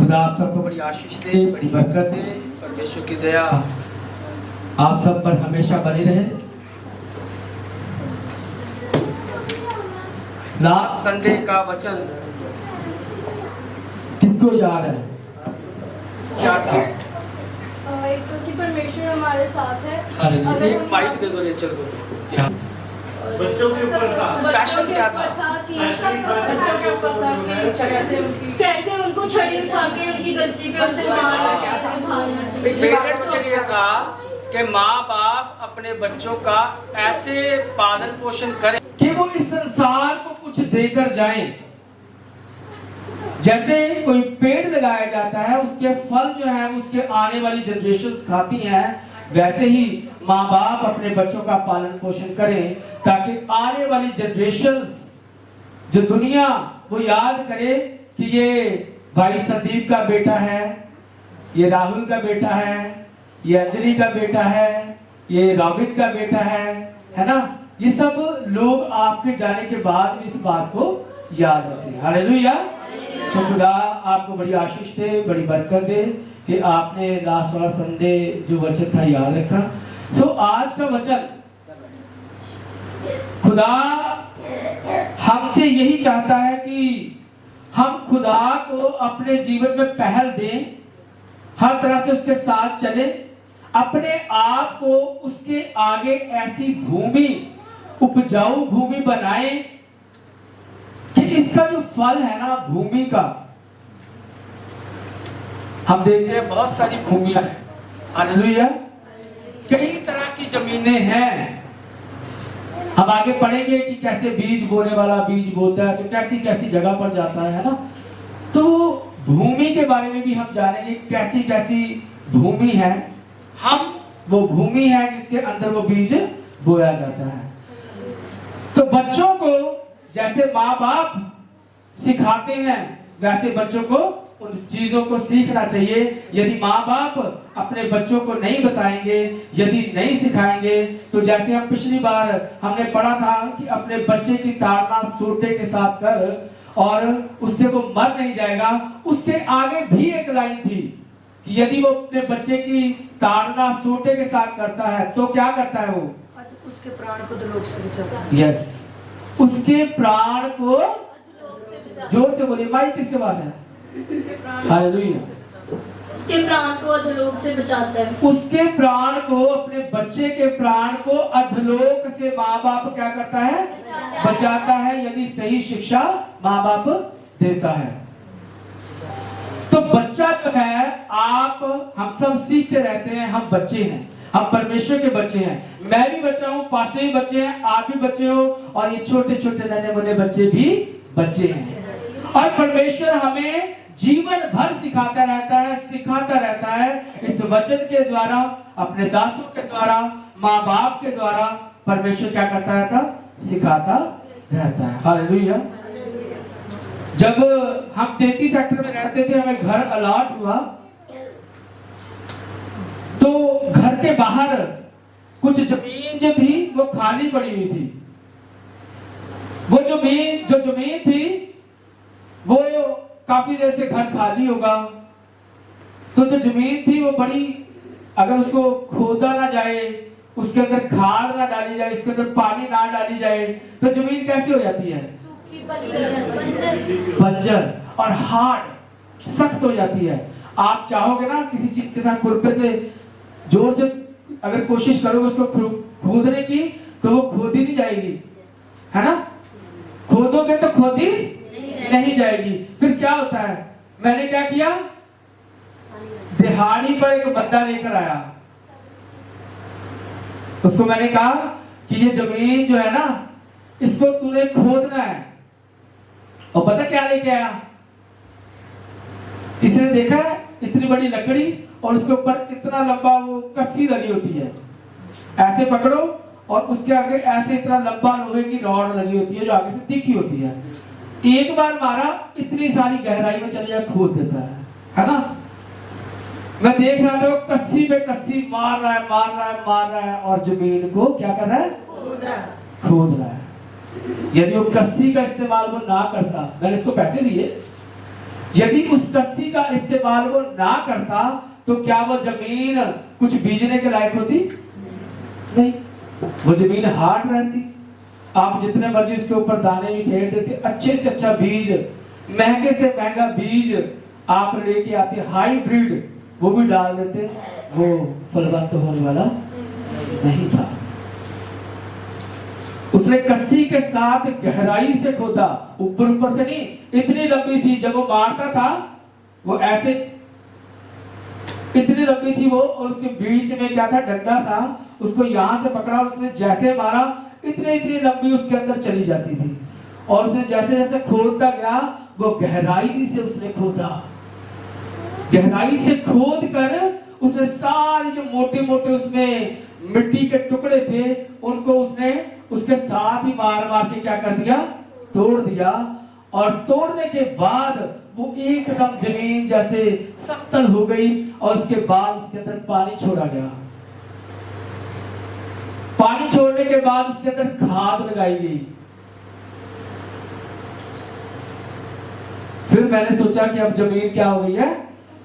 खुदा आप सबको बड़ी आशीष दे, बड़ी बरकत दे। परमेश्वर की दया आप सब पर हमेशा बनी रहे। लास्ट संडे का वचन किसको याद है? क्या था? एक तो कि परमेश्वर हमारे साथ है। हालेलुया। एक माइक दे दो रेचल को। क्या बच्चों के ऊपर था? स्पेशल क्या था? बच्चों के ऊपर था कि कैसे उनको छड़ी उठा के उनकी गलती पे उसे मारना, कैसे उठाना चाहिए। पेरेंट्स के लिए था कि माँ बाप अपने बच्चों का ऐसे पालन पोषण करें कि वो इस संसार को कुछ देकर जाएं। जैसे कोई पेड़ लगाया जाता है, उसके फल जो है उसके आने वाली जनरेशंस खाती हैं, वैसे ही माँ बाप अपने बच्चों का पालन पोषण करें ताकि आने वाली जनरेशंस जो दुनिया वो याद करे कि ये भाई संदीप का बेटा है, ये राहुल का बेटा है, ये अंजलि का बेटा है, ये रॉबिन का बेटा है ना। ये सब लोग आपके जाने के बाद इस बात को याद रखें। हालेलुया। तो खुदा आपको बड़ी आशीष दे, बड़ी बरकत दे कि आपने लास्ट वाला संडे जो वचन था याद रखा। सो आज का वचन खुदा हमसे यही चाहता है कि हम खुदा को अपने जीवन में पहल दें, हर तरह से उसके साथ चले, अपने आप को उसके आगे ऐसी भूमि, उपजाऊ भूमि बनाए कि इसका जो फल है ना भूमि का, हम देखते हैं बहुत सारी भूमियां हैं। हालेलुया। कई तरह की जमीनें हैं। हम आगे पढ़ेंगे कि कैसे बीज बोने वाला बीज बोता है तो कैसी कैसी जगह पर जाता है ना। तो भूमि के बारे में भी हम जानेंगे कैसी कैसी भूमि है। हम वो भूमि है जिसके अंदर वो बीज बोया जाता है। तो बच्चों को जैसे माँ बाप सिखाते हैं वैसे बच्चों को उन चीजों को सीखना चाहिए। यदि माँ बाप अपने बच्चों को नहीं बताएंगे, यदि नहीं सिखाएंगे, तो जैसे हम पिछली बार हमने पढ़ा था कि अपने बच्चे की ताड़ना सोटे के साथ कर और उससे वो मर नहीं जाएगा। उसके आगे भी एक लाइन थी कि यदि वो अपने बच्चे की ताड़ना सोटे के साथ करता है तो क्या करता है वो? उसके प्राण को अधोलोक से बचाता है। यस, उसके प्राण को, जोर से बोलिए, माइक किसके पास है? हालेलुया। उसके प्राण को अधोलोक से बचाता है। उसके प्राण को, अपने बच्चे के प्राण को अधोलोक से माँ बाप क्या करता है? बचाता है। यदि सही शिक्षा माँ बाप देता है तो बच्चा जो है, आप हम सब सीखते रहते हैं। हम बच्चे हैं, हम परमेश्वर के बच्चे हैं। मैं भी बच्चा हूँ, पास्टर भी बच्चे हैं, आप भी बच्चे हो, और ये छोटे छोटे नन्हे मुन्ने बच्चे भी बच्चे हैं। और परमेश्वर हमें जीवन भर सिखाता रहता है इस वचन के द्वारा, अपने दासों के द्वारा, माँ बाप के द्वारा। परमेश्वर क्या करता रहता? सिखाता रहता है। हालेलुया। जब हम 33 सेक्टर में रहते थे, हमें घर अलॉट हुआ तो घर के बाहर कुछ जमीन जो थी वो खाली पड़ी हुई थी। वो जो जमीन थी वो काफी देर से घर खाली होगा, तो जो जमीन थी वो बड़ी, अगर उसको खोदा ना जाए, उसके अंदर खाद ना डाली जाए, उसके अंदर पानी ना डाली जाए, तो जमीन कैसी हो जाती है? बंजर और हार्ड, सख्त हो जाती है। आप चाहोगे ना किसी चीज के साथ खुरपे से जोर से अगर कोशिश करोगे उसको खोदने की, तो वो खोदी नहीं जाएगी, है ना। खोदोगे तो खोदी नहीं जाएगी। फिर क्या होता है? मैंने क्या किया, दिहाड़ी पर एक बंदा लेकर आया। उसको मैंने कहा कि ये जमीन जो है ना, इसको तूने खोदना है। और पता क्या लेके आया? किसी ने देखा है इतनी बड़ी लकड़ी और उसके ऊपर इतना लंबा वो कस्सी लगी होती है, ऐसे पकड़ो और उसके आगे ऐसे इतना लंबा लोहे की रॉड लगी होती है जो आगे से तीखी होती है। एक बार मारा, इतनी सारी गहराई में चले जाए, खोद देता है ना। मैं देख रहा था वो कस्सी पे कस्सी मार रहा है और जमीन को क्या कर रहा है? खोद रहा है। यदि वो कस्सी का इस्तेमाल वो ना करता, मैंने इसको पैसे दिए, यदि उस कस्सी का इस्तेमाल वो ना करता तो क्या वो जमीन कुछ बीजने के लायक होती? नहीं, वो जमीन हार्ड रहती। आप जितने मर्जी उसके ऊपर दाने भी फेर देते, अच्छे से अच्छा बीज, महंगे से महंगा बीज आप लेके आते, हाइब्रिड वो भी डाल देते, वो फलवंत होने वाला नहीं था। उसने कस्सी के साथ गहराई से खोदा, ऊपर ऊपर से नहीं, इतनी लंबी थी, जब वो मारता था वो ऐसे, इतनी लंबी थी वो, और उसके बीच में क्या था, डंडा था, उसको यहां से पकड़ा, उसने जैसे मारा इतनी इतनी लंबी उसके अंदर चली जाती थी। और उसने जैसे जैसे खोदता गया, वो गहराई से उसने खोदा, गहराई से खोद कर उसने सारे जो मोटे मोटे उसमें मिट्टी के टुकड़े थे उनको उसने उसके साथ ही मार मार के क्या कर दिया, तोड़ दिया। और तोड़ने के बाद वो एकदम जमीन जैसे समतल हो गई, और उसके बाद उसके अंदर पानी छोड़ा गया। पानी छोड़ने के बाद उसके अंदर खाद लगाई गई। फिर मैंने सोचा कि अब जमीन क्या हो गई है,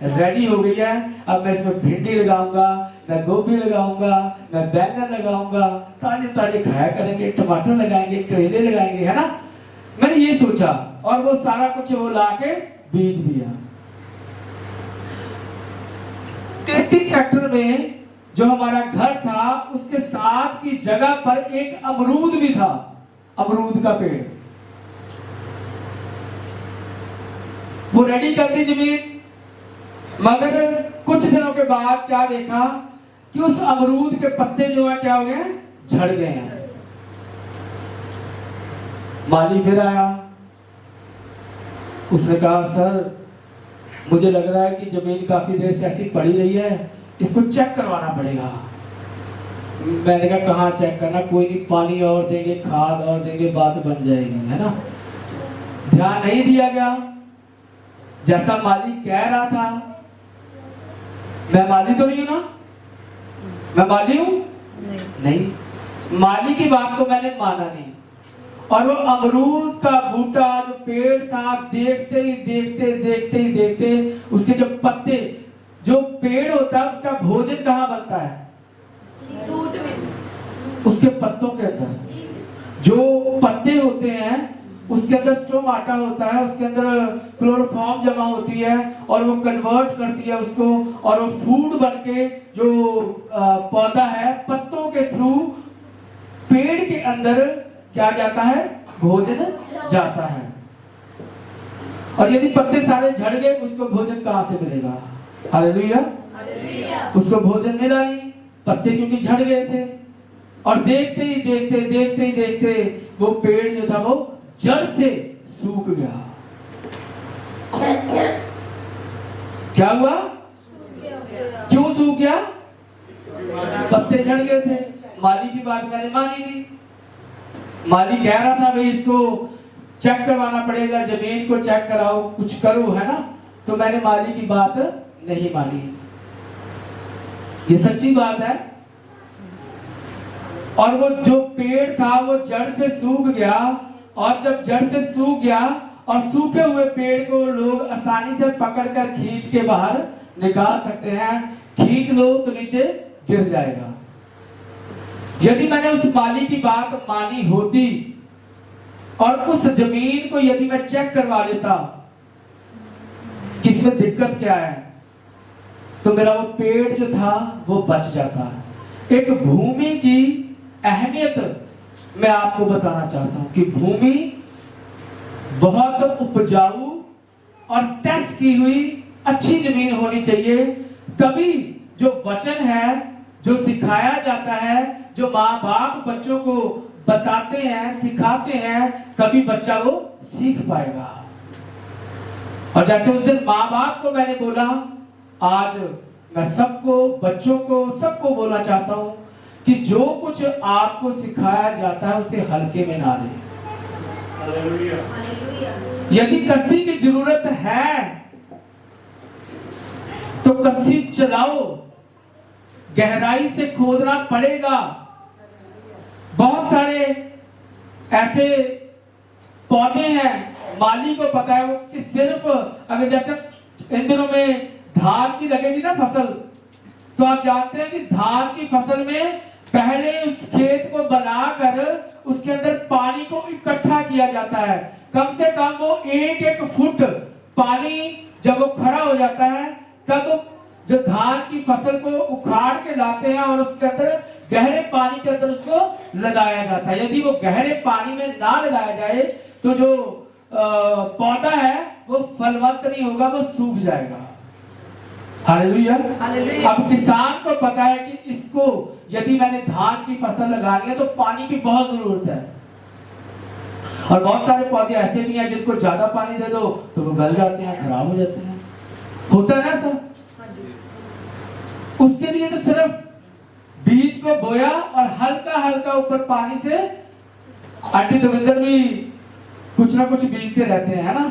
रेडी हो गई है। अब मैं इसमें भिंडी लगाऊंगा, मैं गोभी लगाऊंगा, मैं बैंगन लगाऊंगा, ताजे ताजे खाया करेंगे, टमाटर लगाएंगे, करेले लगाएंगे, है ना। मैंने ये सोचा, और वो सारा कुछ वो लाके बीज दिया। 33 सेक्टर में जो हमारा घर था उसके साथ की जगह पर एक अमरूद भी था, अमरूद का पेड़। वो रेडी कर दी जमीन, मगर कुछ दिनों के बाद क्या देखा कि उस अमरूद के पत्ते जो है क्या हो गए, झड़ गए हैं। माली फिर आया, उसने कहा सर मुझे लग रहा है कि जमीन काफी देर से ऐसी पड़ी रही है, इसको चेक करवाना पड़ेगा। मैंने कहा कहाँ चेक करना, कोई नहीं, पानी और देंगे, खाद और देंगे, बात बन जाएगी, है ना। ध्यान नहीं दिया गया, जैसा मालिक कह रहा था। मैं माली तो नहीं हूं ना, मैं माली हूं नहीं, माली की बात को मैंने माना नहीं। और वो अमरूद का बूटा जो पेड़ था, देखते ही देखते देखते ही देखते उसके जो पत्ते, जो पेड़ होता है उसका भोजन कहाँ बनता है, दूध में, उसके पत्तों के अंदर जो पत्ते होते हैं उसके अंदर स्टोमाटा होता है, उसके अंदर क्लोरोफॉर्म जमा होती है, और वो कन्वर्ट करती है उसको, और वो फूड बनके जो पौधा है पत्तों के थ्रू पेड़ के अंदर क्या जाता है, भोजन जाता है। और यदि पत्ते सारे झड़ गए उसको भोजन कहां से मिलेगा, हालेलुया। उसको भोजन मिला नहीं, पत्ते क्योंकि झड़ गए थे। और देखते ही देखते देखते ही देखते वो पेड़ जो था वो जड़ से सूख गया। क्या हुआ, क्यों सूख गया, पत्ते झड़ गए थे। माली की बात मैंने मानी नहीं, माली कह रहा था भाई इसको चेक करवाना पड़ेगा, जमीन को चेक कराओ, कुछ करो, है ना। तो मैंने माली की बात नहीं मानी, ये सच्ची बात है। और वो जो पेड़ था वो जड़ से सूख गया, और जब जड़ से सूख गया और सूखे हुए पेड़ को लोग आसानी से पकड़कर खींच के बाहर निकाल सकते हैं, खींच लो तो नीचे गिर जाएगा। यदि मैंने उस माली की बात मानी होती और उस जमीन को यदि मैं चेक करवा लेता किसमें दिक्कत क्या है, तो मेरा वो पेड़ जो था वो बच जाता। एक भूमि की अहमियत मैं आपको बताना चाहता हूं कि भूमि बहुत उपजाऊ और टेस्ट की हुई अच्छी जमीन होनी चाहिए, तभी जो वचन है, जो सिखाया जाता है, जो माँ बाप बच्चों को बताते हैं, सिखाते हैं, तभी बच्चा वो सीख पाएगा। और जैसे उस दिन माँ बाप को मैंने बोला, आज मैं सबको, बच्चों को, सबको बोलना चाहता हूं कि जो कुछ आपको सिखाया जाता है उसे हल्के में ना लें। यदि कस्सी की जरूरत है तो कस्सी चलाओ, गहराई से खोदना पड़ेगा। बहुत सारे ऐसे पौधे हैं माली को पता है वो कि सिर्फ अगर जैसे इन दिनों में धान की लगेगी ना फसल, तो आप जानते हैं कि धान की फसल में पहले उस खेत को बनाकर उसके अंदर पानी को इकट्ठा किया जाता है। कम से कम वो 1-1 फुट पानी जब वो खड़ा हो जाता है, तब जो धान की फसल को उखाड़ के लाते हैं और उसके अंदर गहरे पानी के अंदर उसको लगाया जाता है। यदि वो गहरे पानी में ना लगाया जाए तो जो पौधा है वो फलवंत नहीं होगा, वो सूख जाएगा। हालेलुया। अब किसान को पता है कि इसको यदि मैंने धान की फसल लगानी है तो पानी की बहुत जरूरत है। और बहुत सारे पौधे ऐसे भी हैं जिनको ज्यादा पानी दे दो तो वो गल जाते हैं, खराब हो जाते हैं। होता है ना सर? उसके लिए तो सिर्फ बीज को बोया और हल्का हल्का ऊपर पानी से, आंटी दविंदर भी कुछ ना कुछ बीजते रहते हैं, है ना?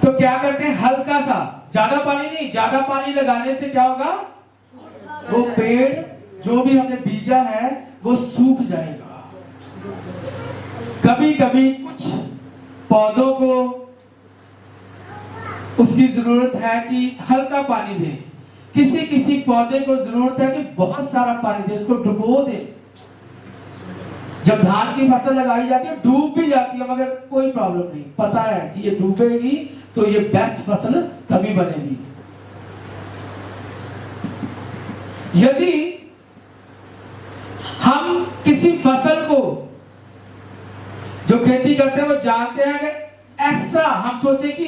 तो क्या करते हैं, हल्का सा, ज्यादा पानी नहीं, ज्यादा पानी लगाने से क्या होगा, वो पेड़ जो भी हमने बीजा है वो सूख जाएगा। कभी कभी कुछ पौधों को उसकी जरूरत है कि हल्का पानी दे, किसी किसी पौधे को जरूरत है कि बहुत सारा पानी दे, उसको डुबो दे। जब धान की फसल लगाई जाती है डूब भी जाती है मगर कोई प्रॉब्लम नहीं, पता है कि ये डूबेगी तो ये बेस्ट फसल तभी बनेगी। यदि हम किसी फसल को जो खेती करते हैं वो जानते हैं अगर एक्स्ट्रा हम सोचे कि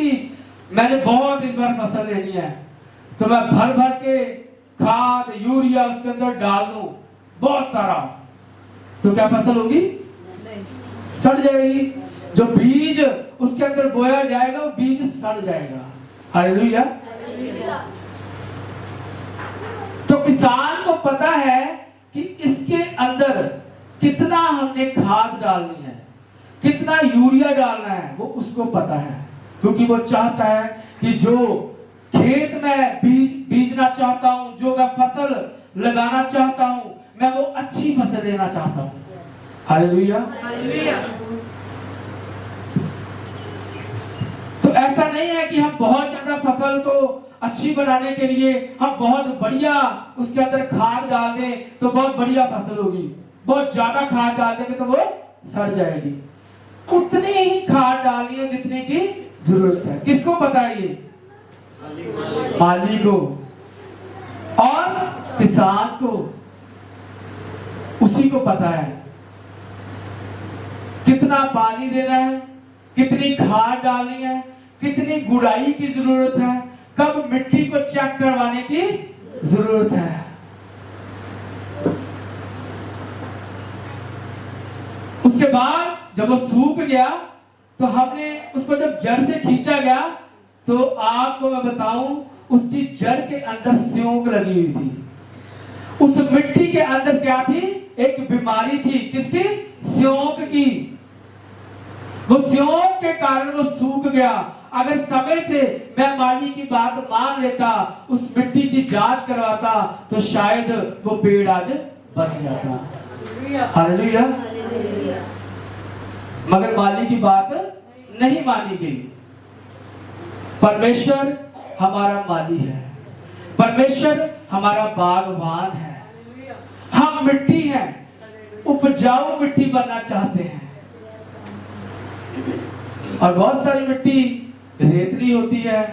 मैंने बहुत इस बार फसल लेनी है तो मैं भर भर के खाद यूरिया उसके अंदर डाल दूं बहुत सारा, तो क्या फसल होगी? सड़ जाएगी। जो बीज उसके अंदर बोया जाएगा वो बीज सड़ जाएगा। हालेलुया। तो किसान को पता है कि इसके अंदर कितना हमने खाद डालनी है, कितना यूरिया डालना है, वो उसको पता है, क्योंकि वो चाहता है कि जो खेत में बीजना चाहता हूं, जो मैं फसल लगाना चाहता हूं, मैं वो अच्छी फसल लेना चाहता हूं। हालेलुया। तो ऐसा नहीं है कि हम बहुत ज्यादा फसल को अच्छी बनाने के लिए हम बहुत बढ़िया उसके अंदर खाद डाल दें तो बहुत बढ़िया फसल होगी, बहुत ज्यादा खाद डाल देंगे तो वो सड़ जाएगी। उतनी ही खाद डालनी है जितने की जरूरत है। किसको पता है ये? माली को और किसान को, उसी को पता है कितना पानी देना है, कितनी खाद डालनी है, कितनी गुड़ाई की जरूरत है, कब मिट्टी को चेक करवाने की जरूरत है। उसके बाद जब वो सूख गया तो हमने उसको जब जड़ से खींचा गया तो आपको मैं बताऊं उसकी जड़ के अंदर सियोंक लगी हुई थी। उस मिट्टी के अंदर क्या थी? एक बीमारी थी। किसकी? सियोंक की। वो सियोंक के कारण वो सूख गया। अगर समय से मैं माली की बात मान लेता, उस मिट्टी की जांच करवाता तो शायद वो पेड़ आज बच जाता। हालेलुया। मगर माली की बात नहीं मानी गई। परमेश्वर हमारा माली है, परमेश्वर हमारा बागवान है। हम मिट्टी हैं, उपजाऊ मिट्टी बनना चाहते हैं। और बहुत सारी मिट्टी रेतली होती है,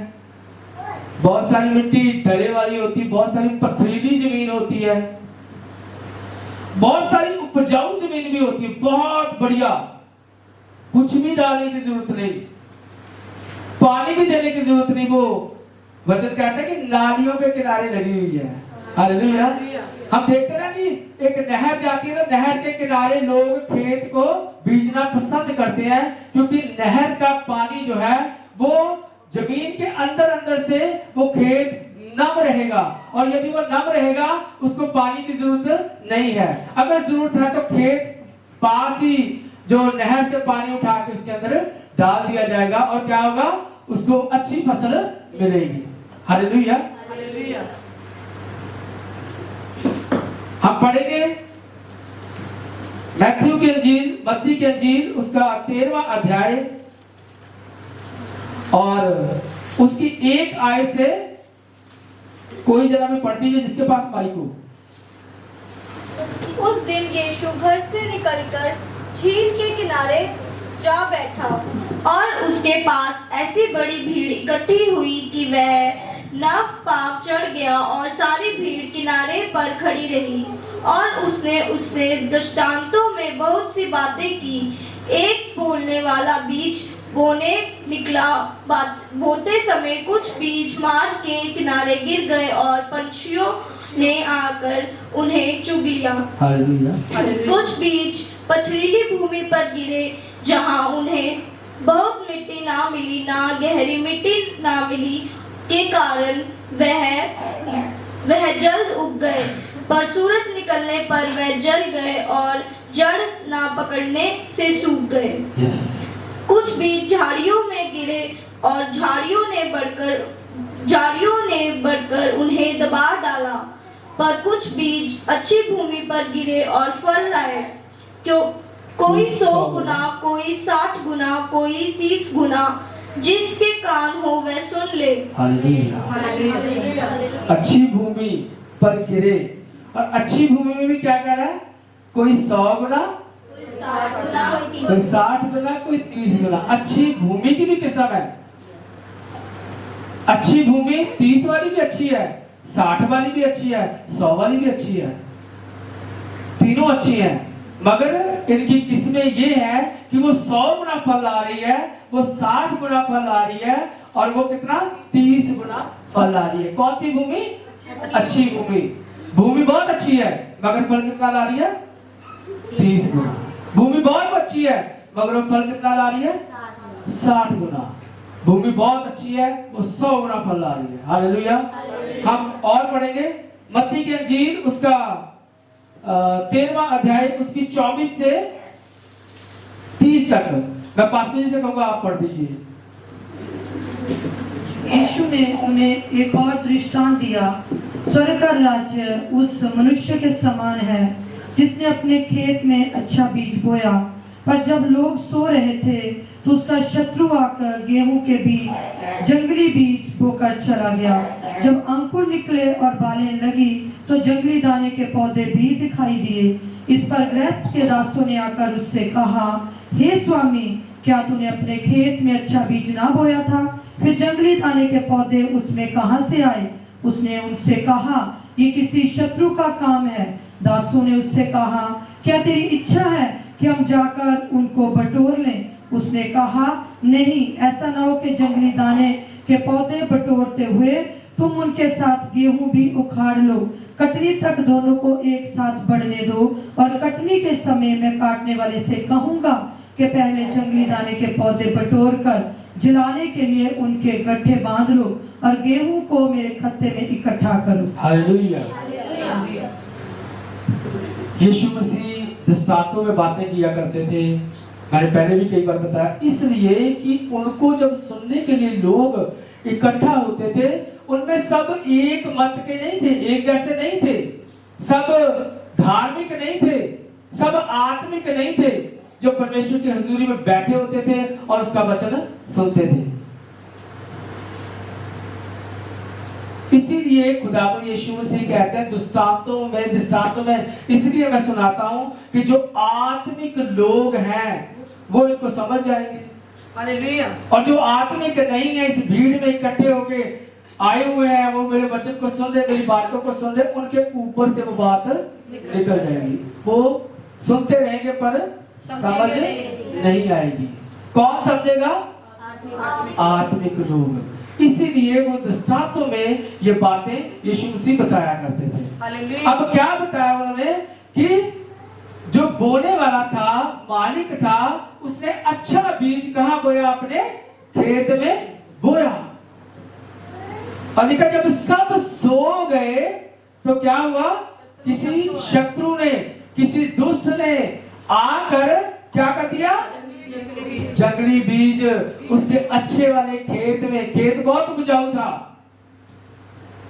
बहुत सारी मिट्टी डले वाली होती है, बहुत सारी पथरीली जमीन होती है, बहुत सारी उपजाऊ जमीन भी होती है, बहुत बढ़िया, कुछ भी डालने की जरूरत नहीं, पानी भी देने की जरूरत नहीं। वो वचन कहता है कि नालियों के किनारे लगी हुई है। हालेलुया। हम देखते ना कि एक नहर जाती है तो नहर के किनारे लोग खेत को बीजना पसंद करते हैं, क्योंकि नहर का पानी जो है वो जमीन के अंदर अंदर से वो खेत नम रहेगा, और यदि वो नम रहेगा उसको पानी की जरूरत नहीं है। अगर जरूरत है तो खेत पास ही जो नहर से पानी उठा के उसके अंदर डाल दिया जाएगा और क्या होगा? उसको अच्छी फसल मिलेगी। हालेलुया। हम पढ़ेंगे मत्ती की अंजील उसका 13वां अध्याय और उसकी एक आय से कोई जरा में पढ़ दीजिए जिसके पास माइक हो। उस दिन यीशु घर से निकलकर झील के किनारे जा बैठा और उसके पास ऐसी बड़ी भीड़ इकट्ठी हुई कि वह नाव पाप चढ़ गया और सारी भीड़ किनारे पर खड़ी रही। और उसने उससे दृष्टांतों में बहुत सी बातें की। एक बोलने वाला बीज बोने निकला। बोते समय कुछ बीज मार्ग के किनारे गिर गए और पंछियों ने आकर उन्हें चुग लिया। कुछ बीज पथरीली भूमि पर गिरे जहां उन्हें बहुत मिट्टी ना मिली, ना गहरी मिट्टी ना मिली के कारण वह जल्द उग गए। पर सूरज निकलने पर वह जल गए और जड़ ना पकड़ने से सूख गए। कुछ बीज झाड़ियों में गिरे और झाड़ियों ने बढ़कर उन्हें दबा डाला। पर कुछ बीज अच्छी भूमि पर गिरे और फल लाए, क्यों कोई 100 गुना, कोई 60 गुना, कोई 30 गुना। जिसके कान हो वह सुन ले। अच्छी भूमि पर गिरे, और अच्छी भूमि में भी क्या कह रहा है? कोई 100 गुना, कोई 60 गुना, कोई 30 गुना। अच्छी भूमि की भी किस्म है। अच्छी भूमि 30 वाली भी अच्छी है, 60 वाली भी अच्छी है, 100 वाली भी अच्छी है, तीनों अच्छी हैं। मगर इनकी किस्में ये है कि वो 100 गुना फल ला रही है, वो 60 गुना फल ला रही है, और वो कितना 30 गुना फल ला रही है। कौन सी भूमि? अच्छी भूमि। भूमि बहुत अच्छी है मगर फल कितना ला रही है? 30 गुना। भूमि बहुत अच्छी है मगर वो फल कितना ला रही है? 60 गुना। भूमि बहुत अच्छी है, वो 100 गुना फल ला रही है। हालेलुया। हम और पढ़ेंगे मत्ती की इंजील उसका 13वां अध्याय उसकी 24 से 30 तक। मैं पास्टर जी से कहूंगा आप पढ़ दीजिए। यीशु ने उन्हें एक और दृष्टांत दिया। स्वर्ग का राज्य उस मनुष्य के समान है जिसने अपने खेत में अच्छा बीज बोया। पर जब लोग सो रहे थे तो उसका शत्रु आकर गेहूं के बीज, जंगली बीज बोकर चला गया। जब अंकुर निकले और बालें लगी तो जंगली दाने के पौधे भी दिखाई दिए। इस पर गृहस्थ के दासों ने आकर उससे कहा, हे स्वामी, क्या तूने अपने खेत में अच्छा बीज ना बोया था? फिर जंगली दाने के पौधे उसमें कहां से आए? उसने उनसे कहा, ये किसी शत्रु का काम है। दासों ने उससे कहा, क्या तेरी इच्छा है कि हम जाकर उनको बटोर लें? उसने कहा, नहीं, ऐसा ना हो कि जंगली दाने के पौधे बटोरते हुए तुम उनके साथ गेहूं भी उखाड़ लो। कटनी तक दोनों को एक साथ बढ़ने दो, और कटनी के समय में काटने वाले से कहूंगा कि पहले जंगली दाने के पौधे बटोर कर जलाने के लिए उनके गट्ठे बांध लो, और गेहूं को मेरे खत्ते में इकट्ठा करो। हालेलुया। यीशु मसीह दृष्टांतों में बातें किया करते थे। मैंने पहले भी कई बार बताया, इसलिए कि उनको जब सुनने के लिए लोग इकट्ठा होते थे, उनमें सब एक मत के नहीं थे, एक जैसे नहीं थे, सब धार्मिक नहीं थे, सब आत्मिक नहीं थे, जो परमेश्वर की हजूरी में बैठे होते थे और उसका वचन सुनते थे। इसीलिए खुदावंद यीशु मसीह कहते हैं दृष्टांतों में इसलिए मैं सुनाता हूं कि जो आत्मिक लोग हैं वो इनको समझ जाएंगे। हालेलुया। और जो आत्मिक नहीं है, इस भीड़ में इकट्ठे होके आए हुए हैं, वो मेरे वचन को सुन रहे, मेरी बातों को सुन रहे, उनके ऊपर से वो बात निकल जाएगी। वो सुनते रहेंगे पर समझ नहीं आएगी। कौन समझेगा? आत्मिक लोग। इसीलिए वो दृष्टांतों में ये बातें यीशु मसीह बताया करते थे। अब क्या बताया उन्होंने कि जो बोने वाला था, मालिक था, उसने अच्छा बीज कहां बोया? अपने खेत में बोया। और लिखा जब सब सो गए तो क्या हुआ? किसी शत्रु ने, किसी दुष्ट ने आकर क्या कर दिया? जंगली बीज उसके अच्छे वाले खेत में। खेत बहुत उपजाऊ था,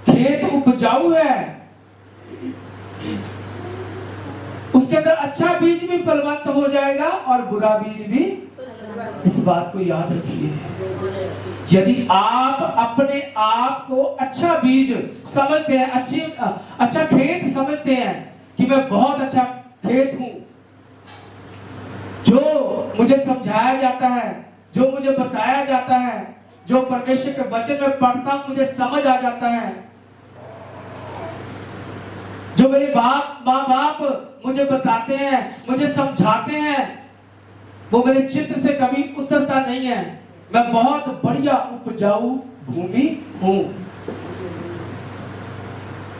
खेत उपजाऊ है, उसके उसके अंदर अच्छा बीज भी फलवंत हो जाएगा और बुरा बीज भी। इस बात को याद रखिए। यदि आप अपने आप को अच्छा बीज समझते हैं, अच्छा खेत समझते हैं कि मैं बहुत अच्छा खेत हूं, जो मुझे समझाया जाता है, जो मुझे बताया जाता है, जो परमेश्वर के वचन में पढ़ता हूं मुझे समझ आ जाता है, जो मेरे माँ बाप मुझे बताते हैं, मुझे समझाते हैं, वो मेरे चित्त से कभी उतरता नहीं है। मैं बहुत बढ़िया उपजाऊ भूमि हूं।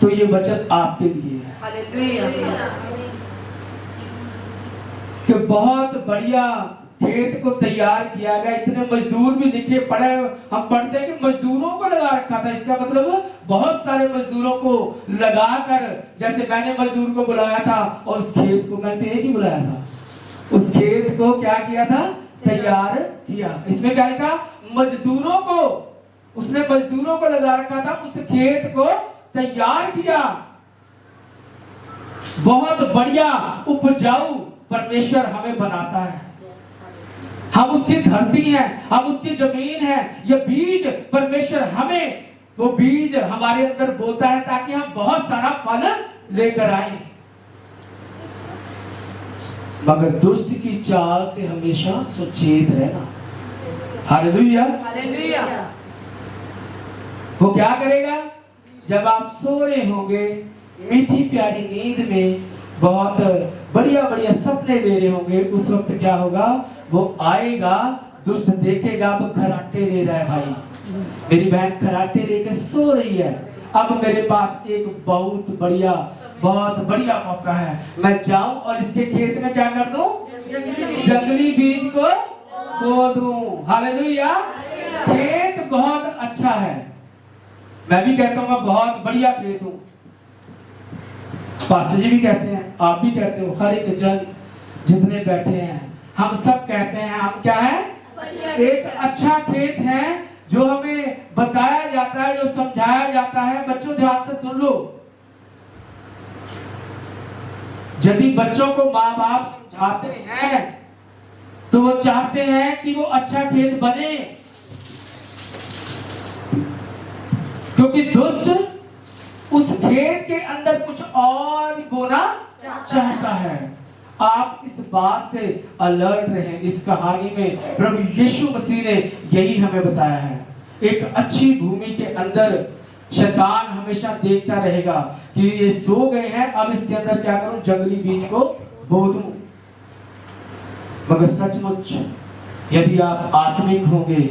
तो ये वचन आपके लिए है। हालेलुया। कि बहुत बढ़िया खेत को तैयार किया गया, इतने मजदूर भी लिखे पड़े। हम पढ़ते हैं कि मजदूरों को लगा रखा था, इसका मतलब बहुत सारे मजदूरों को लगाकर, जैसे मैंने मजदूर को बुलाया था और उस खेत को मैंने एक ही बुलाया था, उस खेत को क्या किया था? तैयार किया। इसमें क्या लिखा? मजदूरों को, उसने मजदूरों को लगा रखा था, उस खेत को तैयार किया। बहुत बढ़िया उपजाऊ परमेश्वर हमें बनाता है। हम उसकी धरती हैं, हम उसकी जमीन है। ये बीज परमेश्वर हमें, वो बीज हमारे अंदर बोता है ताकि हम बहुत सारा फल लेकर आए। मगर दुष्ट की चाल से हमेशा सचेत रहना। हालेलुया। हालेलुया। वो क्या करेगा? जब आप सो रहे होंगे मीठी प्यारी नींद में, बहुत बढ़िया बढ़िया सपने ले रहे होंगे, उस वक्त क्या होगा? वो आएगा, दुष्ट देखेगा अब खराटे ले रहा है, भाई मेरी बहन खराटे लेके सो रही है, अब मेरे पास एक बहुत बढ़िया मौका है, मैं जाऊं और इसके खेत में क्या कर दूं? जंगली बीज को बो दूं। हालेलुया। खेत बहुत अच्छा है। मैं भी कहता हूं मैं बहुत बढ़िया खेत हूं, पास्टर जी भी कहते हैं, आप भी कहते हो, हर एक जन जितने बैठे हैं हम सब कहते हैं हम क्या है? एक अच्छा खेत है जो हमें बताया जाता है, जो समझाया जाता है। बच्चों ध्यान से सुन लो, यदि बच्चों को माँ बाप समझाते हैं तो वो चाहते हैं कि वो अच्छा खेत बने, क्योंकि दुष्ट उस खेत के अंदर कुछ और बोना चाहता है। आप इस बात से अलर्ट रहें। इस कहानी में प्रभु यीशु मसीह ने यही हमें बताया है। एक अच्छी भूमि के अंदर शैतान हमेशा देखता रहेगा कि ये सो गए हैं, अब इसके अंदर क्या करूं? जंगली बीज को बो दूं। मगर सचमुच यदि आप आत्मिक होंगे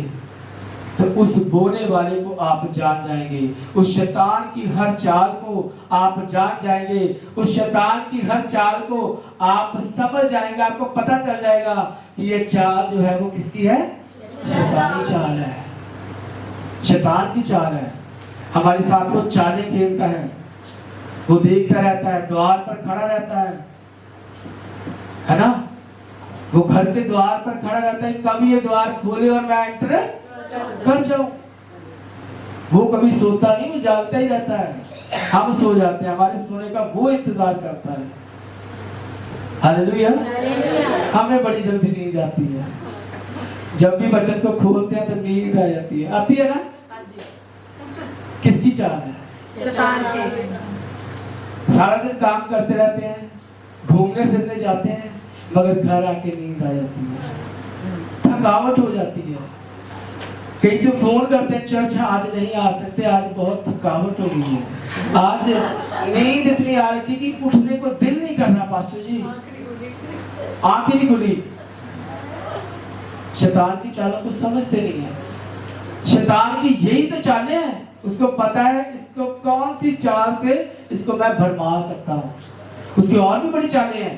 तो उस बोने वाले को आप जान जाएंगे, उस शैतान की हर चाल को आप जान जाएंगे, उस शैतान की हर चाल को आप समझ जाएंगे। आपको पता चल जाएगा कि ये चाल जो है वो किसकी है? शैतानी चाल है, शैतान की चाल है। हमारे साथ वो चालें खेलता है, वो देखता रहता है, द्वार पर खड़ा रहता है ना? वो घर के द्वार पर खड़ा रहता है, कभी ये द्वार खोले और मैं एंटर कर जाऊं। वो कभी सोता नहीं, वो जागता ही रहता है। हम सो जाते हैं, हमारे सोने का वो इंतजार करता है। हालेलुया। हमें बड़ी जल्दी नींद आती है, जब भी बचन को खोलते हैं तो नींद आ जाती है। आती है ना? किसकी चाल है? शैतान की। सारा दिन काम करते रहते हैं, घूमने फिरने जाते हैं, मगर घर आके नींद आ जाती है, थकावट हो जाती है। कई तो फोन करते हैं, चर्च आज नहीं आ सकते, आज बहुत थकावट हो गई है, आज नींद इतनी आ रही कि उठने को दिल नहीं करना पास्टर जी, आंख ही नहीं खुली। शैतान की चालों को समझते नहीं है। शैतान की यही तो चालें हैं, उसको पता है इसको कौन सी चाल से इसको मैं भरमा सकता हूं। उसकी और भी बड़ी चालें हैं,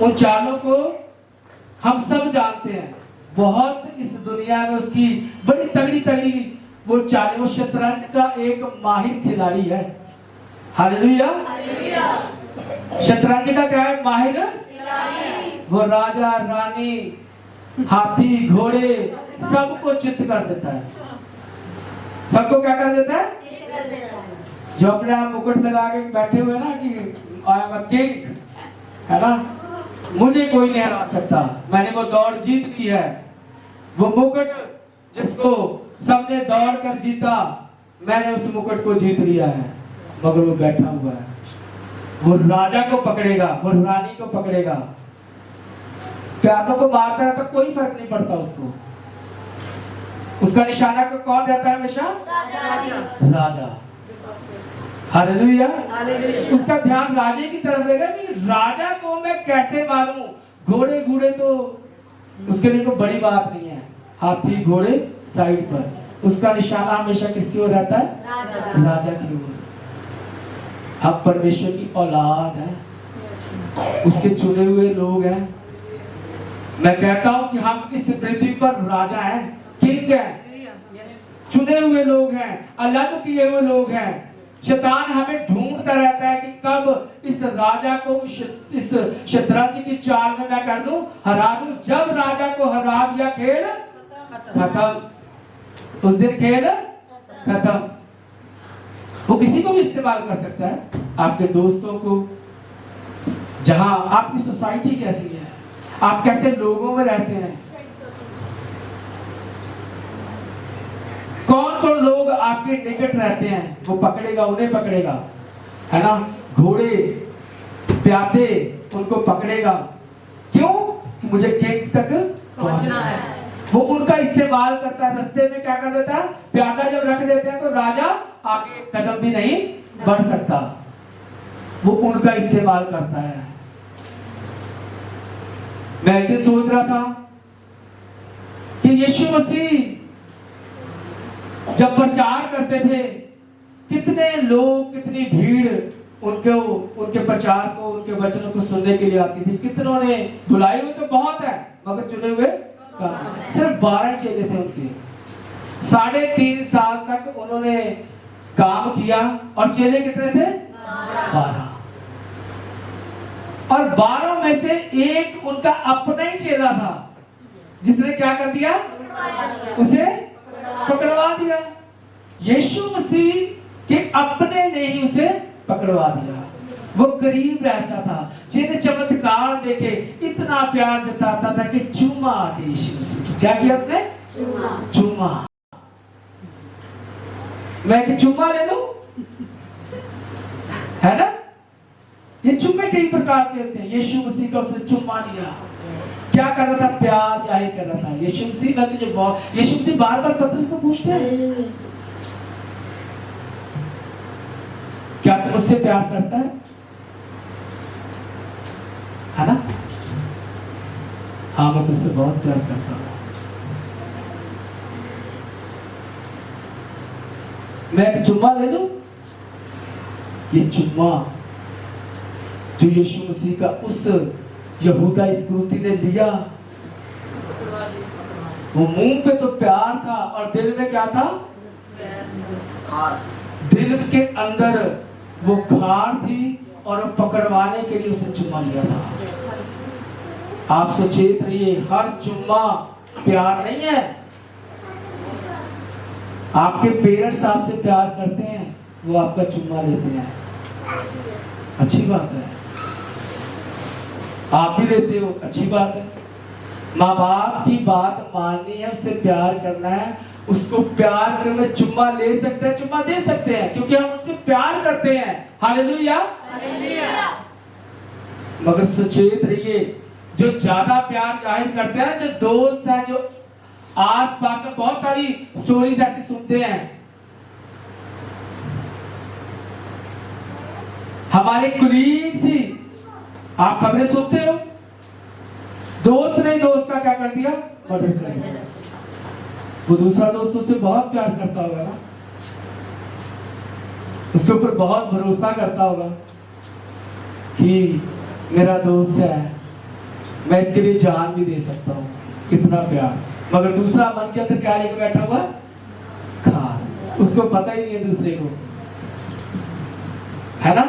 उन चालों को हम सब जानते हैं। बहुत इस दुनिया में उसकी बड़ी तगड़ी तगड़ी वो चालें, वो शतरंज का एक माहिर खिलाड़ी है। हालेलुया। शतरंज का क्या है? माहिर खिलाड़ी। वो राजा रानी, हाथी घोड़े सबको चित्त कर देता है। सबको क्या कर देता है? जो अपने आप मुकुट लगा के बैठे हुए ना कि आई एम अ किंग, है ना, मुझे कोई नहीं हरा सकता, मैंने वो दौड़ जीत ली है। वो मुकुट जिसको सबने दौड़ कर जीता, मैंने उस मुकुट को जीत लिया है। मगर वो बैठा हुआ है, वो राजा को पकड़ेगा, वो रानी को पकड़ेगा। प्यादों को मारता है तो कोई फर्क नहीं पड़ता उसको, उसका निशाना को कौन रहता है हमेशा? राजा। हालेलुया। उसका ध्यान राजे की तरफ रहेगा कि राजा को मैं कैसे मारूं। घोड़े घोड़े तो उसके लिए कोई बड़ी बात नहीं है, हाथी घोड़े साइड पर, उसका निशाना हमेशा किसकी ओर रहता है? राजा की ओर। हम परमेश्वर की औलाद हैं, उसके चुने हुए लोग हैं। मैं कहता हूं कि हम इस पृथ्वी पर राजा हैं, किंग हैं, चुने हुए लोग हैं, अलग किए हुए लोग हैं। शैतान हमें ढूंढता रहता है कि कब इस राजा को इस शतरंज की चाल में मैं कर दूं, हरा दूं। जब राजा को हरा दिया, खेल खत्म, उस दिन खेल खत्म। वो किसी को भी इस्तेमाल कर सकता है, आपके दोस्तों को, जहां आपकी सोसाइटी कैसी है, आप कैसे लोगों में रहते हैं, कौन कौन लोग आपके निकट रहते हैं, वो पकड़ेगा, उन्हें पकड़ेगा, है ना। घोड़े प्यादे उनको पकड़ेगा, क्यों? कि मुझे किंग तक पहुंचना है। वो उनका इस्तेमाल करता है। रास्ते में क्या कर देता है? प्यादा जब रख देते हैं तो राजा आगे कदम भी नहीं बढ़ सकता, वो उनका इस्तेमाल करता है। मैं एक दिन सोच रहा था कि यीशु मसीह जब प्रचार करते थे, कितने लोग, कितनी भीड़ उनके प्रचार को, उनके वचनों को सुनने के लिए आती थी। कितनों ने, बुलाए हुए तो बहुत है मगर चुने हुए सिर्फ 12 चेले थे उनके। 3.5 साल तक उन्होंने काम किया और चेले कितने थे? 12। और 12 में से एक उनका अपना ही चेला था, जिसने क्या कर दिया? उसे पकड़वा दिया। यीशु मसीह के अपने ने ही उसे पकड़वा दिया। वो करीब रहता था, जिन चमत्कार देखे इतना प्यार जताता था कि चूमा आके यीशु मसीह क्या किया उसने? चूमा। मैं कि चूमा ले लूं, है ना। ये चुम्मे कई प्रकार के होते हैं। यीशु मसीह का उसने चुम्मा लिया, क्या कर रहा था? प्यार जाहिर कर रहा था। यीशु मसीह का तुझे बहुत, यीशु मसीह बार-बार पतरस को पूछते हैं, क्या तू मुझसे प्यार करता है ना? हाँ, मैं तुझसे बहुत प्यार करता हूं। मैं एक चुम्मा ले लूं? ये चुम्मा जो यीशु मसीह का उस यहूदा इस्करियोती ने लिया, वो मुंह पे तो प्यार था और दिल में क्या था? दिल के अंदर वो खार थी और पकड़वाने के लिए उसने चुम्मा लिया था। आप सचेत रहिए, हर चुम्मा प्यार नहीं है। आपके पेरेंट्स आपसे प्यार करते हैं, वो आपका चुम्मा लेते हैं, अच्छी बात है। आप भी लेते हो, अच्छी बात है। माँ बाप की बात माननी है, उससे प्यार करना है, उसको प्यार करना, चुम्मा ले सकते हैं, चुम्मा दे सकते हैं, क्योंकि हम उससे प्यार करते हैं। हालेलुया। मगर सचेत रहिए, जो ज्यादा प्यार जाहिर करते हैं, जो दोस्त हैं, जो आस पास में बहुत सारी स्टोरीज ऐसी सुनते हैं, हमारे कुलीग्स ही, आप खबरें सुनते हो, दोस्त ने दोस्त का क्या कर दिया? मर्डर कर दिया। वो दूसरा दोस्त उससे बहुत प्यार करता होगा ना, उसके ऊपर बहुत भरोसा करता होगा कि मेरा दोस्त है, मैं इसके लिए जान भी दे सकता हूँ, कितना प्यार। मगर दूसरा मन के अंदर क्या लेके बैठा हुआ? खार। उसको पता ही नहीं है दूसरे को, है ना।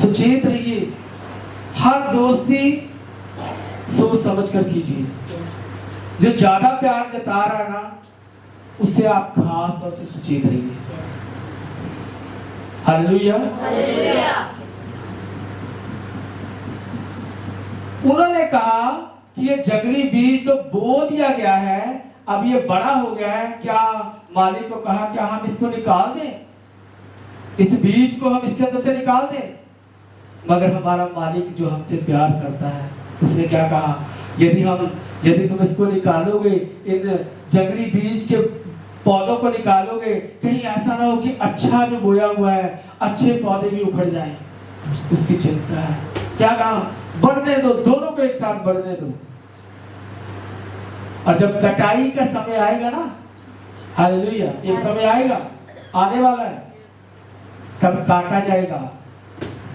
सुचेत रहिए, हर दोस्ती सोच समझ कर कीजिए। जो ज्यादा प्यार जता रहा है ना, उससे आप खास तौर से सुचेत रहिए। हालेलुया। उन्होंने कहा कि ये जंगली बीज तो बो दिया गया है, अब ये बड़ा हो गया है, क्या मालिक को कहा क्या हम इसको निकाल दें, इस बीज को हम इसके अंदर से निकाल दें। मगर हमारा मालिक जो हमसे प्यार करता है उसने क्या कहा, यदि तुम इसको निकालोगे, इन जंगली बीज के पौधों को निकालोगे, कहीं ऐसा ना हो कि अच्छा जो बोया हुआ है, अच्छे पौधे भी उखड़ जाएं। उसकी चिंता है। क्या कहा, बढ़ने दो, दोनों को एक साथ बढ़ने दो, और जब कटाई का समय आएगा ना, हालेलुया, एक समय आएगा, आने वाला है, तब काटा जाएगा,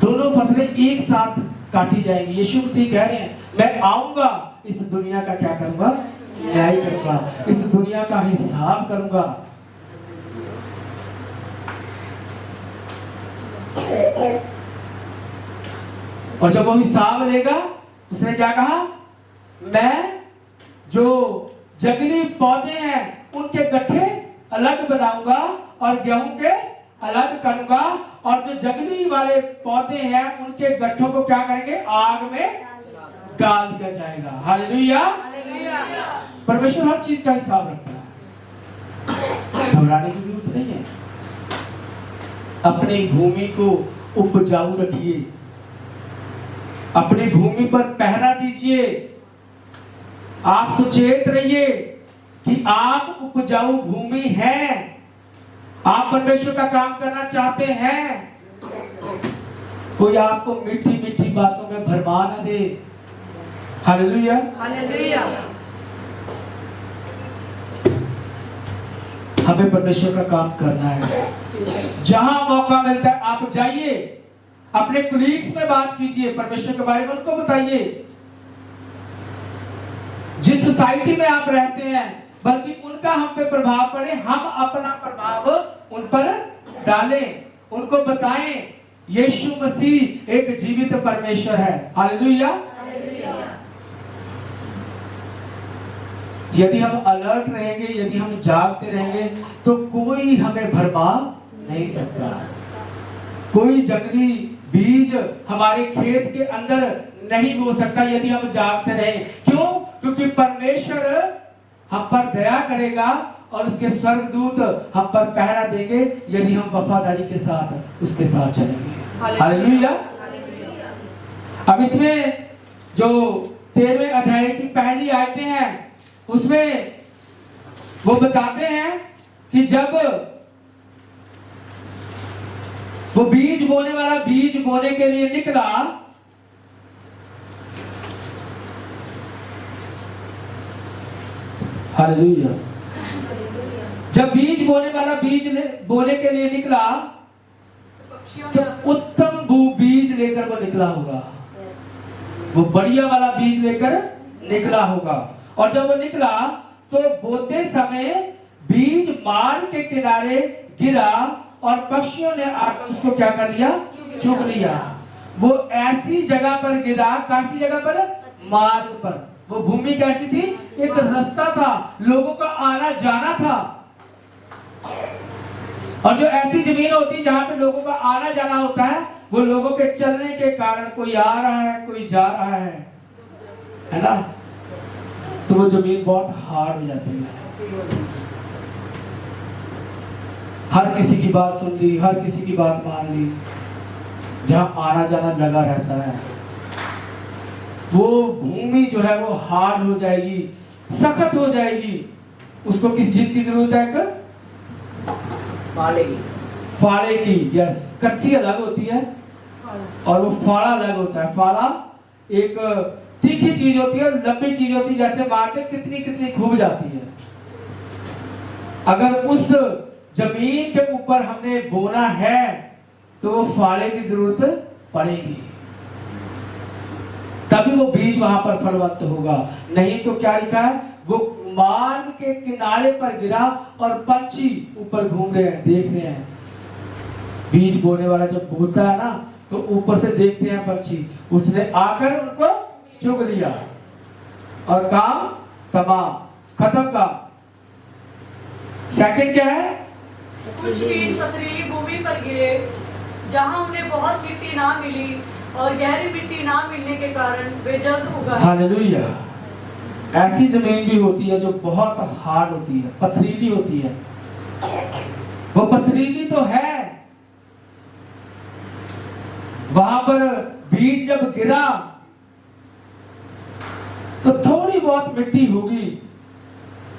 दोनों फसलें एक साथ काटी जाएंगी। यीशु मसीह कह रहे हैं, मैं आऊंगा, इस दुनिया का क्या करूंगा, न्याय करूंगा, इस दुनिया का हिसाब करूंगा। और जब वो हिसाब लेगा, उसने क्या कहा, मैं जो जंगली पौधे हैं उनके गट्ठे अलग बनाऊंगा और गेहूं के अलग करूंगा, और जो जंगली वाले पौधे हैं उनके गट्ठों को क्या करेंगे, आग में डाल दिया जाएगा। हालेलुया। परमेश्वर हर चीज का हिसाब रखता है, घबराने की जरूरत नहीं है। अपनी भूमि को उपजाऊ रखिए, अपनी भूमि पर पहरा दीजिए, आप सचेत रहिए कि आप उपजाऊ भूमि हैं, आप परमेश्वर का काम करना चाहते हैं। कोई आपको मीठी मीठी बातों में भरमा न दे। हालेलुया। हालेलुया। हमें परमेश्वर का काम करना है। जहां मौका मिलता है आप जाइए, अपने कुलीग्स में बात कीजिए, परमेश्वर के बारे में उनको बताइए। जिस सोसाइटी में आप रहते हैं, बल्कि उनका हम पे प्रभाव पड़े, हम अपना प्रभाव उन पर डालें, उनको बताएं यीशु मसीह एक जीवित परमेश्वर है। हालेलुया। यदि हम अलर्ट रहेंगे, यदि हम जागते रहेंगे, तो कोई हमें भरमा नहीं सकता। कोई जंगली बीज हमारे खेत के अंदर नहीं बो सकता यदि हम जागते रहें। क्यों? क्योंकि परमेश्वर हम पर दया करेगा और उसके स्वर्गदूत हम पर पहरा देंगे यदि हम वफादारी के साथ उसके साथ चलेंगे। हालेलुया। अब इसमें जो 13वें अध्याय की पहली आयतें हैं, उसमें वो बताते हैं कि जब वो बीज बोने वाला बीज बोने के लिए निकला, हालेलुया, जब बीज बोने वाला बीज बोने के लिए निकला तो उत्तम बीज लेकर वो निकला होगा, वो बढ़िया वाला बीज लेकर निकला होगा। और जब वो निकला तो बोते समय बीज मार्ग के किनारे गिरा और पक्षियों ने आकर उसको क्या कर लिया, चुग लिया। वो ऐसी जगह पर गिरा, कैसी जगह पर, मार्ग पर। वो भूमि कैसी थी, एक रास्ता था, लोगों का आना जाना था। और जो ऐसी जमीन होती जहां पे लोगों का आना जाना होता है, वो लोगों के चलने के कारण कोई आ रहा है, कोई जा रहा है ना, तो वो जमीन बहुत हार्ड हो जाती है। हर किसी की बात सुन ली, हर किसी की बात मान ली, जहां आना जाना लगा रहता है, वो भूमि जो है वो हार्ड हो जाएगी, सख्त हो जाएगी। उसको किस चीज की जरूरत है, फाड़े की। यस, कस्सी अलग होती है और वो फाड़ा अलग होता है। फाड़ा एक तीखी चीज होती है, लंबी चीज होती है, जैसे मारते कितनी कितनी खूब जाती है। अगर उस जमीन के ऊपर हमने बोना है तो वो फाड़े की जरूरत पड़ेगी, तभी वो बीज वहां पर फलवंत होगा। नहीं तो क्या लिखा है, वो मार्ग के किनारे पर गिरा और पंछी ऊपर घूम रहे हैं, देख रहे हैं। बीज बोने वाला जब बोता है ना, तो ऊपर से देखते हैं पंछी, उसने आकर उनको चुग लिया और काम तमाम, खत्म काम। सेकंड क्या है, कुछ बीज पथरीली भूमि पर गिरे, जहाँ उन्हें बहुत मिट्टी ना मिली और गहरी मिट्टी ना मिलने के कारण वे जल्द उगा। हालेलुया। ऐसी जमीन भी होती है जो बहुत हार्ड होती है, पथरीली होती है। वो पथरीली तो है, वहां पर बीज जब गिरा तो थोड़ी बहुत मिट्टी होगी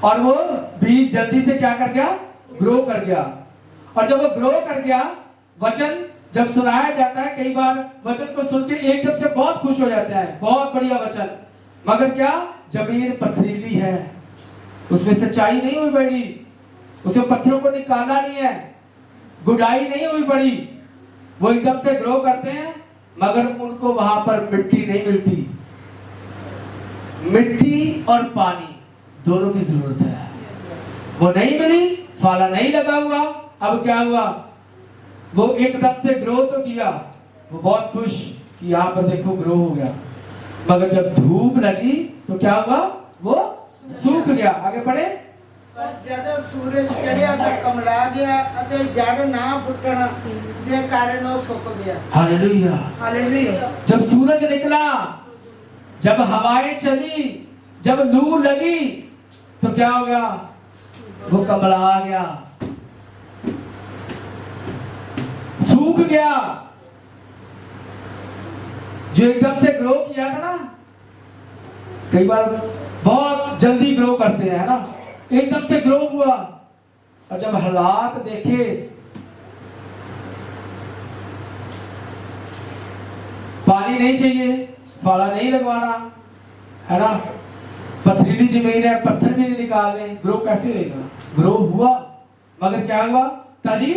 और वो बीज जल्दी से क्या कर गया, ग्रो कर गया। और जब वो ग्रो कर गया, वचन जब सुनाया जाता है, कई बार वचन को सुन के एकदम से बहुत खुश हो जाते हैं, बहुत बढ़िया वचन, मगर क्या, जमीन पथरीली है, उसमें सच्चाई नहीं हुई बड़ी, उसमें पत्थरों को निकाला नहीं है, गुडाई नहीं हुई बड़ी, वो एकदम से ग्रो करते हैं मगर उनको वहां पर मिट्टी नहीं मिलती। मिट्टी और पानी दोनों की जरूरत है। वो नहीं मिली, फाला नहीं लगा हुआ, अब क्या हुआ, वो एकदम से ग्रो तो किया, वो बहुत खुश कि यहाँ पर देखो ग्रो हो गया, मगर जब धूप लगी तो क्या हुआ, वो सूख गया। आगे बढ़े। पर जब सूरज चढ़िया तो कमला गया अते जड़ ना फुटण दे कारण वो सुक गया। Hallelujah, hallelujah. जब सूरज निकला, जब हवाएं चली, जब लू लगी तो क्या हो गया, वो कमला गया, सूख गया। जो एकदम से ग्रो किया था ना, कई बार बहुत जल्दी ग्रो करते हैं ना, एकदम से ग्रो हुआ और जब हालात देखे, पानी नहीं चाहिए, फाला नहीं लगवाना है ना, पथरीली जमीन है, पत्थर भी नहीं निकालने, ग्रो कैसे होगा, ग्रो हुआ मगर क्या हुआ, तली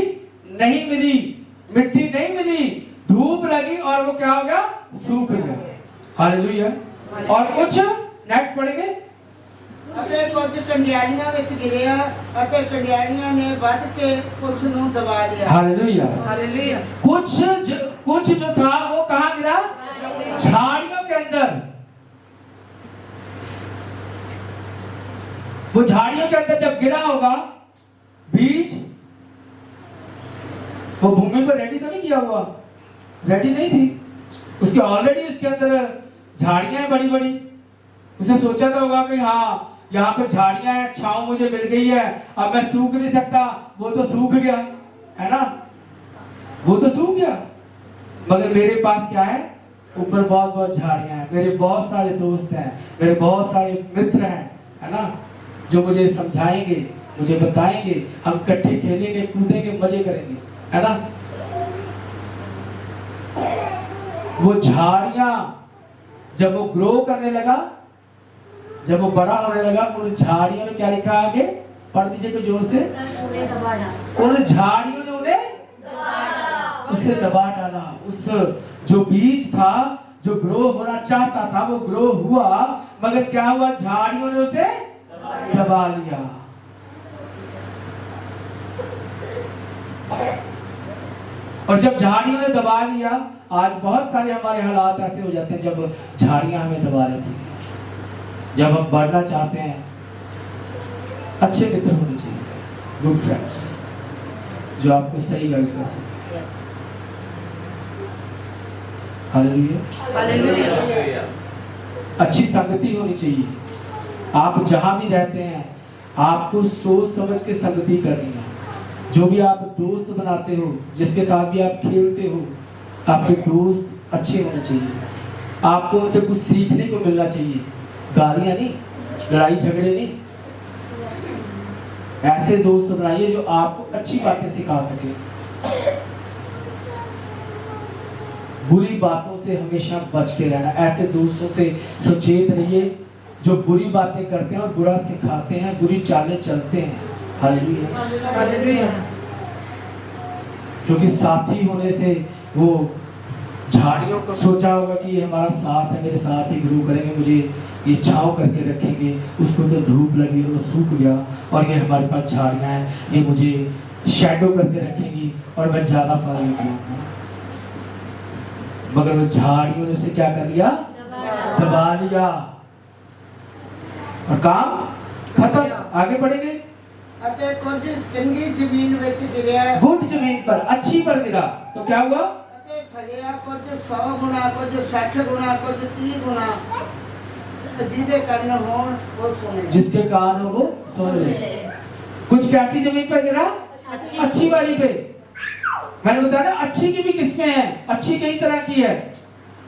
नहीं मिली, मिट्टी नहीं मिली, धूप लगी और वो क्या हो गया, सूख गया। हालेलुया। और कुछ नेक्स्ट पढ़ेंगे। ਅਤੇ ਕੁਝ ਕੰਡਿਆਲੀਆਂ ਵਿੱਚ ਗਿਰਿਆ ਅਤੇ ਕੰਡਿਆਲੀਆਂ ਨੇ ਵੱਧ ਕੇ ਉਸ ਨੂੰ ਦਬਾ ਲਿਆ। हालेलुया। हालेलुया। कुछ जो था वो कहाँ गिरा, झाड़ियों के अंदर। वो झाड़ियों के अंदर जब गिरा होगा बीज, वो भूमि को रेडी तो नहीं किया हुआ, रेडी नहीं थी, उसके ऑलरेडी उसके अंदर झाड़ियां हैं बड़ी बड़ी, उसे सोचा तो होगा कि हाँ यहाँ पे झाड़ियां हैं, छांव मुझे मिल गई है, अब मैं सूख नहीं सकता, वो तो सूख गया है ना, वो तो सूख गया, मगर मेरे पास क्या है, ऊपर बहुत बहुत झाड़ियां हैं, मेरे बहुत सारे दोस्त हैं, मेरे बहुत सारे मित्र हैं, है ना, जो मुझे समझाएंगे, मुझे बताएंगे, हम इकट्ठे खेलेंगे, कूदेंगे, मजे करेंगे, है ना। वो झाड़ियां जब वो ग्रो करने लगा, जब वो बड़ा होने लगा, उन झाड़ियों ने क्या लिखा आगे, पढ़ दीजिए कोई जोर से, उन झाड़ियों ने उन्हें उसे दबा डाला। उस जो बीज था, जो ग्रो होना चाहता था, वो ग्रो हुआ, मगर क्या हुआ, झाड़ियों ने उसे दबा लिया। और जब झाड़ियों ने दबा लिया, आज बहुत सारे हमारे हालात ऐसे हो जाते हैं जब झाड़ियां हमें दबा लेती हैं। जब हम बढ़ना चाहते हैं, अच्छे मित्र होने चाहिए, गुड फ्रेंड्स, जो आपको सही गाइड कर सके। हालेलुया। हालेलुया। अच्छी संगति होनी चाहिए। आप जहां भी रहते हैं, आपको सोच समझ के संगति करनी है। जो भी आप दोस्त बनाते हो, जिसके साथ भी आप खेलते हो, आपके दोस्त अच्छे होने चाहिए। आपको उनसे कुछ सीखने को मिलना चाहिए, गालियां नहीं, लड़ाई झगड़े नहीं। ऐसे दोस्त बनाइए जो आपको अच्छी बातें सिखा सके। बुरी बातों से हमेशा बच के रहना। ऐसे दोस्तों से सचेत रहिए जो बुरी बातें करते हैं और बुरा सिखाते हैं, बुरी चालें चलते हैं। हालेलुया। हालेलुया। क्योंकि साथी होने से वो झाड़ियों को सोचा होगा कि ये हमारा साथ है, मेरे साथ ही ग्रो करेंगे, मुझे ये छांव करके रखेंगे। उसको तो धूप लगी और वो सूख गया, और ये हमारे पास झाड़ियाँ हैं, ये मुझे शैडो करके रखेंगी और मैं ज्यादा फल निकलूंगा। मगर वो झाड़ियों ने उसे क्या कर लिया, दबा लिया और काम खत्म। आगे बढ़ेंगे। ਅਤੇ ਕੁਝ ਚੰਗੀ ਜ਼ਮੀਨ ਵਿੱਚ ਗਿਰਿਆ गुड जमीन पर, अच्छी पर गिरा तो क्या हुआ? ਅਤੇ ਫਲਿਆ ਕੁਝ 100 ਗੁਣਾ, ਕੁਝ 60 ਗੁਣਾ, ਕੁਝ 30 ਗੁਣਾ। ਜਿਹਦੇ ਕੰਨ ਹੋਣ ਉਹ ਸੁਣੇ। जिसके कान हो वो सुन ले। कुछ कैसी जमीन पर गिरा? अच्छी वाली पे। मैंने बताया ना अच्छी की भी किस्में हैं, अच्छी कई तरह की है।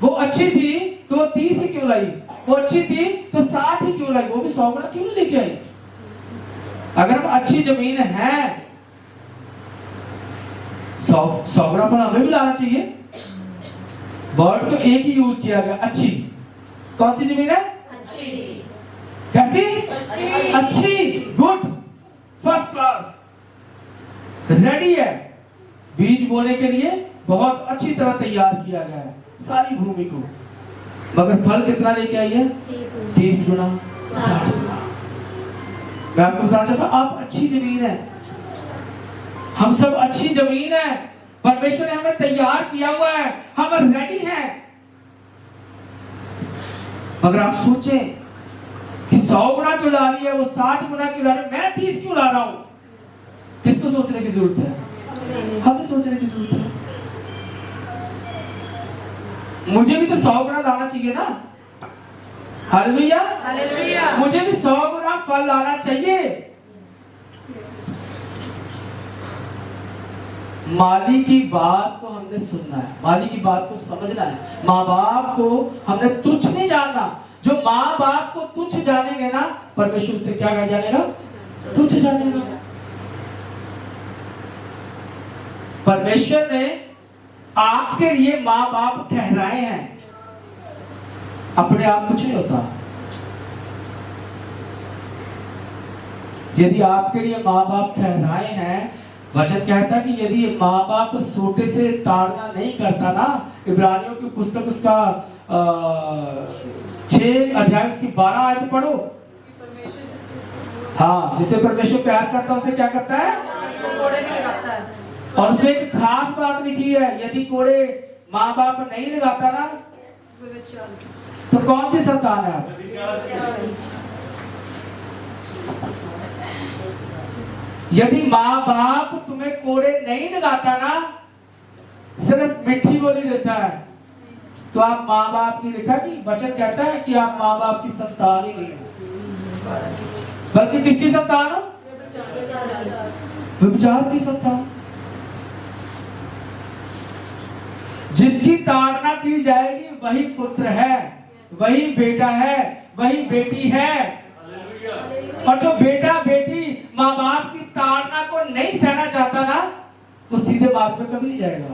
वो अच्छी थी तो वो 30 ही क्यों लाई, वो अच्छी थी तो 60 ही क्यों लाई, वो भी 100 गुना क्यों नहीं लेके आई? अगर हम अच्छी जमीन है 100 गुना फल हमें भी लाना चाहिए। वर्ड तो एक ही यूज किया गया, अच्छी। कौन सी जमीन है? कैसी? अच्छी, गुड, फर्स्ट क्लास, रेडी है, बीज बोने के लिए बहुत अच्छी तरह तैयार किया गया है सारी भूमि को। मगर फल कितना लेके आई है? 30 गुना, 60 गुना। मैं आपको बताना चाहता हूं, आप अच्छी जमीन है, हम सब अच्छी जमीन है, परमेश्वर ने हमें तैयार किया हुआ है, हम रेडी हैं। मगर आप सोचें कि 100 गुना क्यों ला रही है, वो 60 गुना क्यों ला रही है, मैं 30 क्यों ला रहा हूं? किसको सोचने की जरूरत है? हमें सोचने की जरूरत है। मुझे भी तो 100 गुना लाना चाहिए ना। Hallelujah, hallelujah. मुझे भी 100 गुना फल लाना चाहिए। माली की बात को हमने सुनना है, माली की बात को समझना है। माँ बाप को हमने तुच्छ नहीं जानना। जो माँ बाप को तुच्छ जानेंगे ना, परमेश्वर से क्या जानेगा? तुच्छ जानेगा। परमेश्वर ने आपके लिए माँ बाप ठहराए हैं, अपने आप कुछ नहीं होता। यदि आपके लिए माँ बाप ठहराए हैं, वचन कहता है कि यदि माँ बाप सोटे से ताड़ना नहीं करता ना, इब्रानियों की पुस्तक उसका 6 अध्याय उसकी 12 आयत पढ़ो। हाँ, जिसे परमेश्वर प्यार करता है उसे क्या करता है? और उसमें एक खास बात लिखी है, यदि कोड़े माँ बाप नहीं लगाता ना, तो कौन सी संतान है आप? यदि माँ बाप तुम्हें कोड़े नहीं लगाता ना, सिर्फ मिठी बोली देता है, तो आप माँ बाप की लिखा कि वचन कहता है कि आप माँ बाप की संतान ही नहीं हो, बल्कि किसकी संतान हो? व्यभिचार की संतान। जिसकी ताड़ना की जाएगी वही पुत्र है, वही बेटा है, वही बेटी है। और जो बेटा बेटी माँ बाप की ताड़ना को नहीं सहना चाहता ना, वो सीधे मार्ग पे कभी नहीं जाएगा।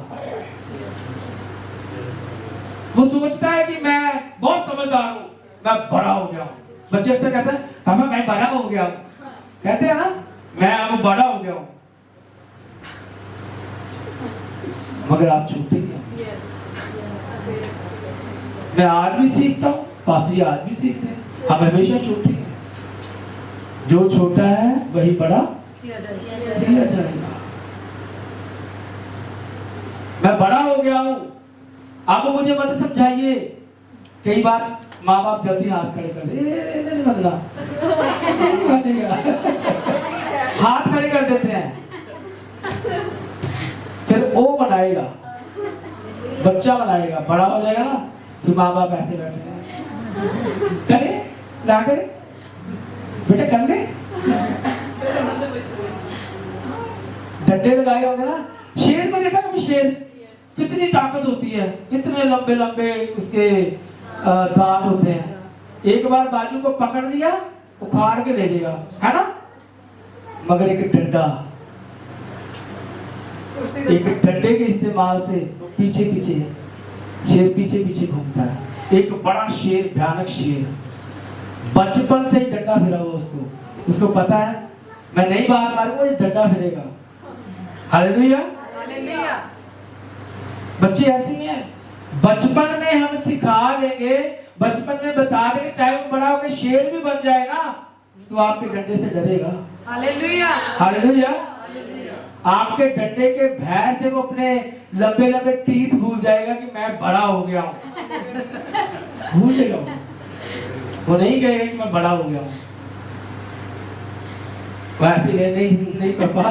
वो सोचता है कि मैं बहुत समझदार हूँ, मैं बड़ा हो गया हूँ। बच्चे अक्सर कहते हैं पापा मैं बड़ा हो गया हूँ, कहते हैं ना मैं अब बड़ा हो गया हूँ। मगर आप छोटे हैं। मैं आज भी सीखता हूँ, पास्टर जी आज भी सीखते हैं, हम हमेशा छोटे हैं। जो छोटा है वही बड़ा किया जाएगा। मैं बड़ा हो गया हूँ, आप मुझे मत समझाइए। कई बार माँ बाप जल्दी हाथ खड़े कर नहीं बदला हाथ खड़े कर देते हैं, फिर वो बनाएगा, बच्चा बनाएगा, बड़ा हो जाएगा ना, फिर माँ बाप ऐसे बैठे हैं, करे ना करे बेटा कर ले, डंडे लगाए होंगे ना। शेर को देखा कभी? शेर कितनी ताकत होती है, इतने लंबे लंबे उसके दांत होते हैं। एक बार बाजू को पकड़ लिया, उखाड़ के ले जाएगा, है ना। मगर एक डंडे के इस्तेमाल से पीछे पीछे शेर पीछे पीछे घूमता है। एक बड़ा शेर, भयानक शेर, बचपन से ही डंडा फिरा हुआ उसको पता है मैं नहीं बाहर मारूंगा, ये डंडा फिरेगा। Hallelujah, hallelujah. बच्चे ऐसे ही हैं, बचपन में हम सिखा देंगे, बचपन में बता देंगे, चाहे वो बड़ा होकर शेर भी बन जाए ना, तो आपके डंडे से डरेगा। Hallelujah, hallelujah. आपके डंडे के भय से वो अपने लंबे लंबे टीथ भूल जाएगा कि मैं बड़ा हो गया हूं। भूल जाएगा वो नहीं कहेगा कि मैं बड़ा हो गया हूं। वैसे ही नहीं नहीं पापा,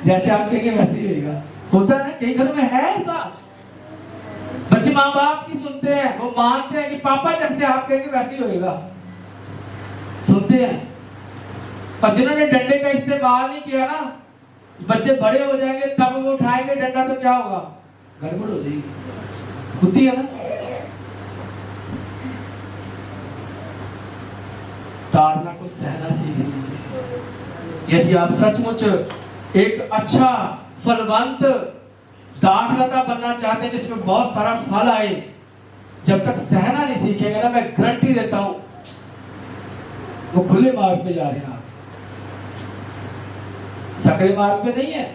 जैसे आप कहेंगे वैसे ही होगा। होता है ना, कई घरों में है ऐसा। बच्चे माँ बाप की सुनते हैं, वो मानते हैं कि पापा जैसे आप कहेंगे वैसे ही होगा, सुनते हैं। और जिन्होंने डंडे का इस्तेमाल नहीं किया ना, बच्चे बड़े हो जाएंगे तब वो उठाएंगे डंडा तो क्या होगा, गड़बड़ हो जाएगी। होती है ना। ताड़ना को सहना सीख लीजिए। यदि आप सचमुच एक अच्छा फलवंत दाखलता बनना चाहते हैं जिसमें बहुत सारा फल आए, जब तक सहना नहीं सीखेंगे ना, मैं गारंटी देता हूं वो खुले मार्ग पे जा रहे हैं। आप सकरे मार्ग पे नहीं है।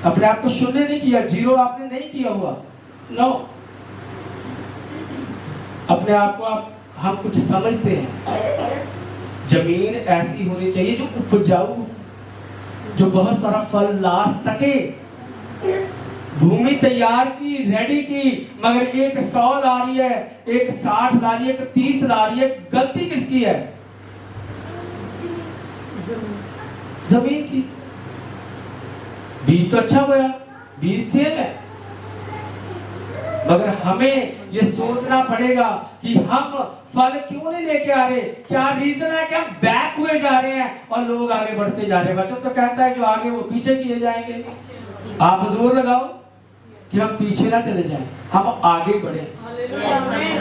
अपने आप को शून्य नहीं किया, जीरो आपने नहीं किया हुआ, नो। अपने आप को हम कुछ समझते हैं। जमीन ऐसी होनी चाहिए जो उपजाऊ, जो बहुत सारा फल ला सके। भूमि तैयार की, रेडी की, मगर एक 100 ला रही है, एक 60 ला रही है, एक 30 ला रही है। गलती किसकी है? जमीन की। बीज तो अच्छा बोया, बीज सेम है, मगर हमें ये सोचना पड़ेगा कि हम फल क्यों नहीं लेके आ रहे। क्या रीजन है कि हम बैक हुए जा रहे हैं और लोग आगे बढ़ते जा रहे हैं। बच्चों तो कहता है जो आगे वो पीछे किए जाएंगे। आप जोर लगाओ कि हम पीछे ना चले जाएं, हम आगे बढ़े।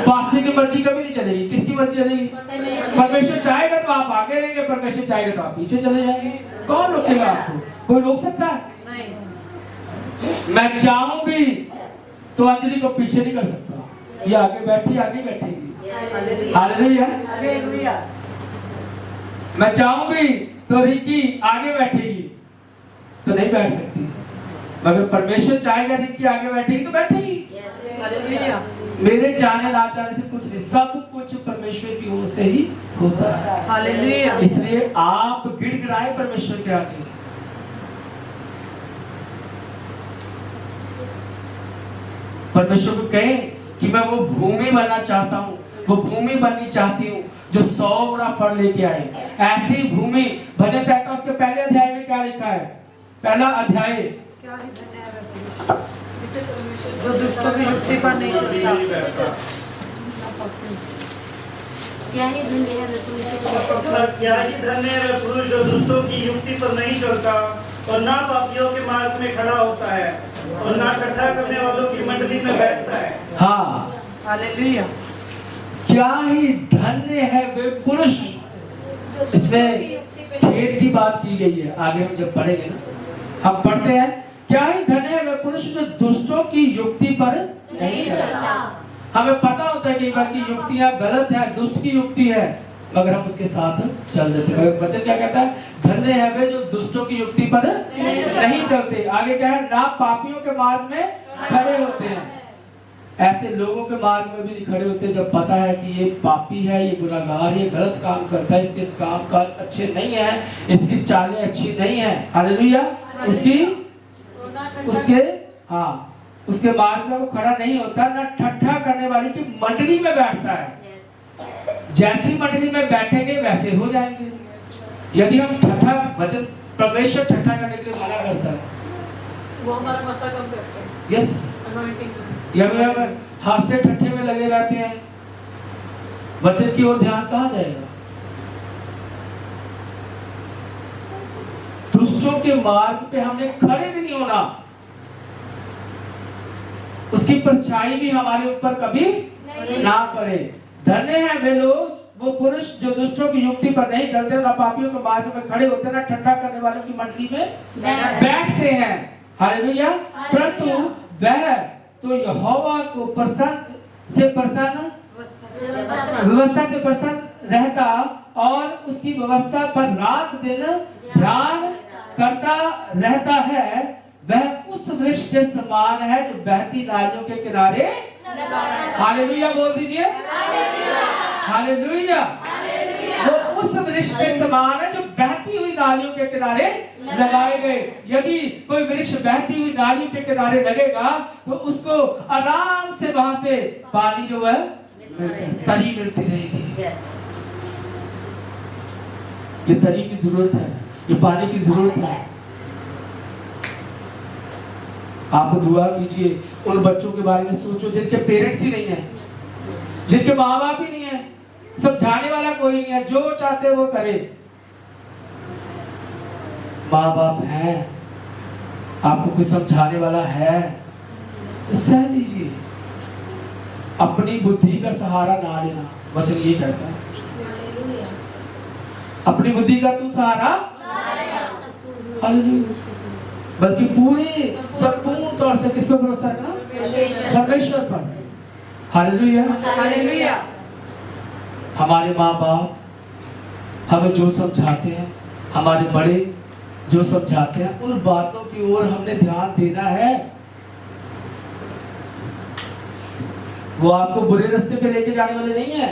पास्टर की मर्जी कभी नहीं चलेगी। किसकी मर्जी चलेगी? परमेश्वर चाहेगा तो आप आगे रहेंगे, परमेश्वर चाहेगा तो आप पीछे चले जाएंगे। कौन रोकेगा आपको? कोई रोक सकता है? नहीं। मैं चाहूं भी तो अंजलि को पीछे नहीं कर सकता। ये आगे बैठेगी। हालेलुया। मैं चाहूं भी तो रिकी आगे बैठेगी, तो नहीं बैठ सकती। मगर परमेश्वर चाहेगा रिकी आगे बैठेगी तो बैठेगी। मेरे चाहने ना चाहने से कुछ नहीं, सब कुछ परमेश्वर की ओर से ही होता है। इसलिए आप गिड़गिड़ाए परमेश्वर के आगे। परमेश्वर को कहें कि मैं वो भूमि बनना चाहता हूँ, वो भूमि बननी चाहती हूँ जो 100 गुना फल लेके आए। ऐसी भूमि। भजन संहिता उसके पहले अध्याय में क्या लिखा है? पहला अध्याय, जो दुष्टों की युक्ति पर नहीं चलता। क्या ही धन्य है वह पुरुष जो दुष्टों की युक्ति पर नहीं चलता और ना पापियों के मार्ग में खड़ा होता है और ना ठट्ठा करने वालों की मंडली में बैठता है। हाँ, हालेलुया। क्या ही धन्य है वे पुरुष। इसमें खेत की बात की गई है। आगे हम जब पढ़ेंगे ना, हम पढ़ते हैं क्या ही धन्य है वे पुरुष जो दुष्टों की युक्ति पर नहीं चलता। हमें पता होता है कि बाकी युक्तियां गलत है, दुष्ट की युक्ति है, मगर हम उसके साथ चल देते हैं। वचन क्या कहता है? धन्य है वे जो दुष्टों की युक्ति पर नहीं चलते। आगे क्या है? ना पापियों के मार्ग में खड़े होते हैं। ऐसे लोगों के मार्ग में भी नहीं खड़े होते जब पता है कि ये पापी है, ये गुनाहगार, ये गलत काम करता है, इसके काम काज अच्छे नहीं है, इसकी चालें अच्छी नहीं है। हालेलुया। उसके मार्ग में वो खड़ा नहीं होता। ना ठट्ठा करने वाली की मंडली में बैठता है। जैसी मंडली में बैठेंगे वैसे हो जाएंगे। यदि हम ठट्ठा, वचन परमेश्वर ठट्ठा करने के लिए मना करता है, वो हमारा मसा कम करता है। यस, हम हास्य ठट्ठे में लगे रहते हैं, वचन की ओर ध्यान कहाँ जाएगा? दुष्टों के मार्ग पे हमने खड़े भी नहीं होना, उसकी परछाई भी हमारे ऊपर कभी ना पड़े। धन्य है वे लोग, वो पुरुष जो दुष्टों की युक्ति पर नहीं चलते, ना पापियों के मार्ग में खड़े होते, ना ठट्ठा करने वालों की मंडली में बैठते हैं। हालेलुया। परंतु वह तो यहोवा को व्यवस्था से प्रसन्न रहता और उसकी व्यवस्था पर रात दिन ध्यान करता रहता है। वह उस वृक्ष के समान है जो बहती नालियों के किनारे। हालेलुया बोल दीजिए। हालेलुया। वो उस वृक्ष के समान है जो बहती हुई नालियों के किनारे लगाए गए। यदि कोई वृक्ष बहती हुई नालियों के किनारे लगेगा तो उसको आराम से वहां से पानी जो है तरी मिलती रहेगी। ये तरी की जरूरत है। ये पाने की जरूरत है। आप दुआ कीजिए, उन बच्चों के बारे में सोचो जिनके पेरेंट्स ही नहीं है, जिनके माँ बाप ही नहीं है, समझाने वाला कोई नहीं है, जो चाहते वो करे। माँ बाप है, आपको कोई समझाने वाला है तो सह लीजिए, अपनी बुद्धि का सहारा ना लेना। वचन ये कहता है, अपनी बुद्धि का तू सहारा हालेलुया, बल्कि पूरे संपूर्ण तौर से किस पे भरोसा रखना? परमेश्वर पर। Hallelujah hallelujah. हमारे माँ बाप हमें जो समझाते हैं, हमारे बड़े जो समझाते हैं, उन बातों की ओर हमने ध्यान देना है। वो आपको बुरे रास्ते पे लेके जाने वाले नहीं है,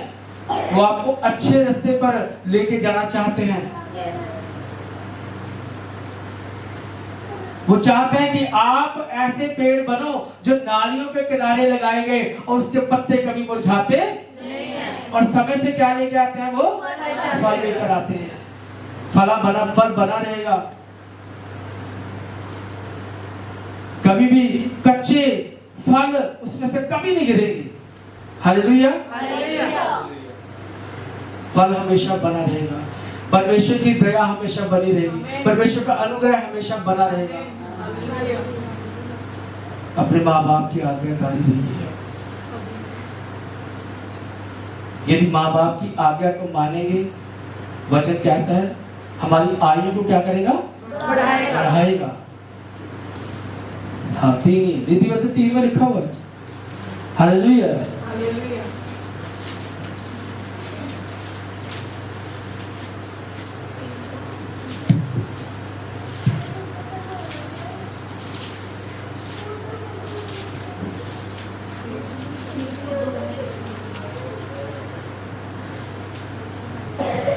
वो आपको अच्छे रास्ते पर लेके जाना चाहते हैं। वो चाहते हैं कि आप ऐसे पेड़ बनो जो नालियों के किनारे लगाए गए और उसके पत्ते कभी मुरझाते नहीं हैं, और समय से क्या लेके आते हैं? वो फल लेकर आते हैं। फल बना रहेगा, कभी भी कच्चे फल उसमें से कभी नहीं गिरेंगे। Hallelujah hallelujah. फल हमेशा बना रहेगा, परमेश्वर की दया हमेशा बनी रहेगी, परमेश्वर का अनुग्रह हमेशा बना रहेगा। अपने माँ बाप की आज्ञाकारी रहिए। यदि माँ बाप की आज्ञा को मानेंगे, वचन कहता है हमारी आयु को क्या करेगा? बढ़ाएगा। हाँ, नीति वचन 3 में लिखा हुआ है। Hallelujah hallelujah.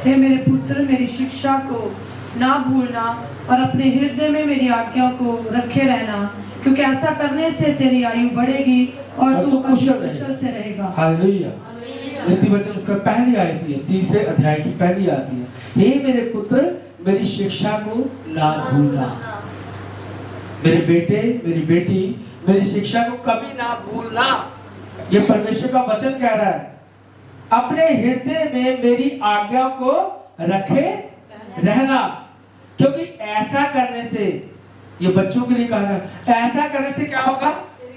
हे मेरे पुत्र, मेरी शिक्षा को ना भूलना और अपने हृदय में मेरी आज्ञा को रखे रहना, क्योंकि ऐसा करने से तेरी आयु बढ़ेगी और तू कुशल से रहेगा। हालेलुया। नीति वचन उसका पहली आयत है, 3 अध्याय की पहली आयत है। हे मेरे पुत्र, मेरी शिक्षा को ना भूलना। मेरे बेटे, मेरी बेटी, मेरी शिक्षा को कभी ना भूलना। ये परमेश्वर का वचन कह रहा है। अपने हृदय में मेरी आज्ञा को रखे रहना, क्योंकि ऐसा करने से, ये बच्चों के लिए कहा है, ऐसा करने से क्या होगा?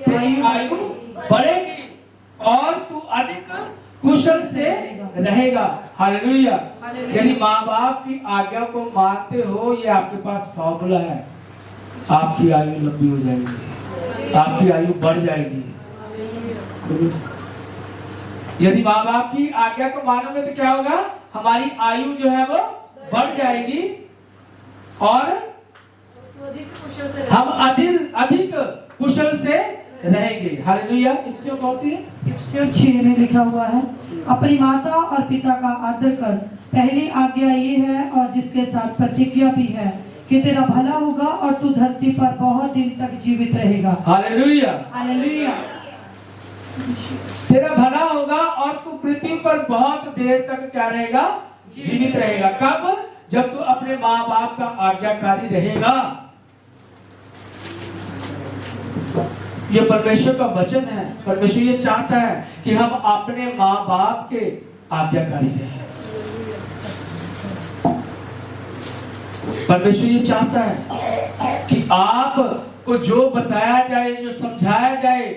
तेरी आयु बढ़ेगी और तू अधिक कुशल से रहेगा। हालेलुया। यदि माँ बाप की आज्ञा को मानते हो, ये आपके पास फॉर्मूला है, आपकी आयु लंबी हो जाएगी, आपकी आयु बढ़ जाएगी। यदि माँ बाप की आज्ञा को मानोगे तो क्या होगा? हमारी आयु जो है वो बढ़ जाएगी और हम अधिक कुशल से रहेंगे। हालेलुया। इफ्सियों कौन सी है? इफ्सियों 6 में लिखा हुआ है, अपनी माता और पिता का आदर कर। पहली आज्ञा ये है और जिसके साथ प्रतिज्ञा भी है कि तेरा भला होगा और तू धरती पर बहुत दिन तक जीवित रहेगा। Hallelujah hallelujah. तेरा भला होगा और तू पृथ्वी पर बहुत देर तक क्या रहेगा? जीवित रहेगा। कब? जब तू अपने माँ बाप का आज्ञाकारी रहेगा। ये परमेश्वर का वचन है। परमेश्वर ये चाहता है कि हम अपने माँ बाप के आज्ञाकारी रहें। परमेश्वर ये चाहता है कि आपको जो बताया जाए, जो समझाया जाए,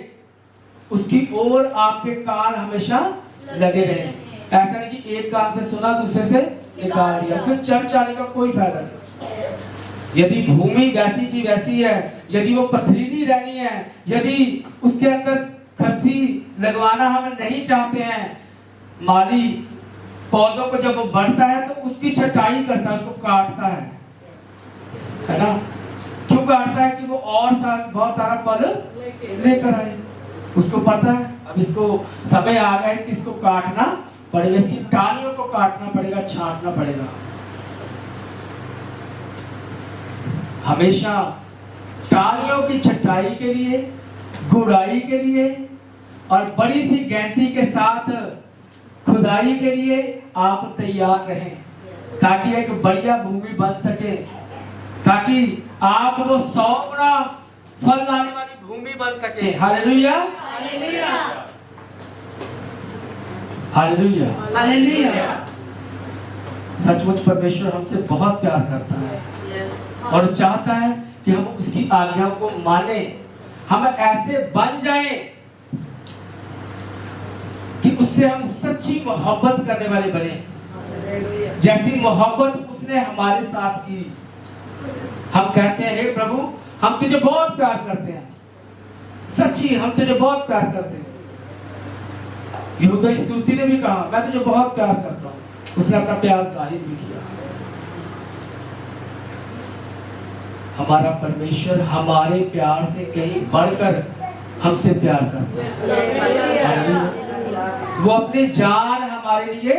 उसकी ओर आपके कान हमेशा लगे रहे। ऐसा नहीं कि एक कान से सुना दूसरे से निकाल दिया, फिर चर्च आने का कोई फायदा नहीं। यदि भूमि वैसी की वैसी है, यदि वो पथरीली रहनी है, यदि उसके अंदर खस्सी लगवाना हम नहीं चाहते हैं, माली पौधों को जब वो बढ़ता है तो उसकी छटाई करता है, उसको काटता है ना? क्यों काटता है? कि वो और बहुत सारा फल लेकर आए। उसको पता है अब इसको समय आ गया है कि इसको काटना पड़ेगा, इसकी टालियों को काटना पड़ेगा, छांटना पड़ेगा। हमेशा टालियों की छटाई के लिए, गुड़ाई के लिए और बड़ी सी गैंती के साथ खुदाई के लिए आप तैयार रहें। ताकि एक बढ़िया भूमि बन सके, ताकि आप वो 100 गुना फल लाने वाली भूमि बन सके। Hallelujah, hallelujah, hallelujah. सचमुच परमेश्वर हमसे बहुत प्यार करता है और चाहता है कि हम उसकी आज्ञाओं को माने, हम ऐसे बन जाएं कि उससे हम सच्ची मोहब्बत करने वाले बने, जैसी मोहब्बत उसने हमारे साथ की। हम कहते हैं हे प्रभु हम तुझे बहुत प्यार करते हैं, सच्ची हम तुझे बहुत प्यार करते हैं। यहूदा इस्करियोती ने भी कहा मैं तुझे बहुत प्यार करता हूँ, उसने अपना प्यार जाहिर भी किया। हमारा परमेश्वर हमारे प्यार से कहीं बढ़कर हमसे प्यार करता है। वो अपनी जान हमारे लिए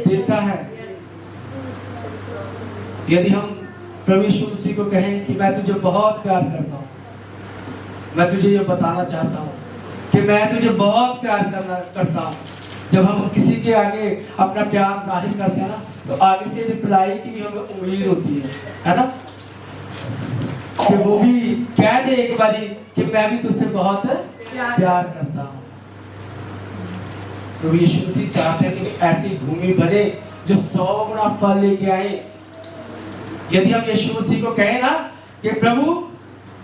देता है। यदि हम प्रभु यीशु मसीह को कहें कि मैं तुझे बहुत प्यार करता हूँ, मैं तुझे ये बताना चाहता हूँ कि मैं तुझे बहुत प्यार करता हूँ। जब हम किसी के आगे अपना प्यार जाहिर करते हैं ना, तो आगे से रिप्लाई की भी हमें उम्मीद होती है ना, कि वो भी कह दे एक बारी कि मैं भी तुझसे बहुत प्यार करता हूँ। प्रभु यीशु मसीह चाहते हैं कि ऐसी भूमि बने जो 100 गुना फल लेके आए। यदि हम यीशु मसीह को कहें ना कि प्रभु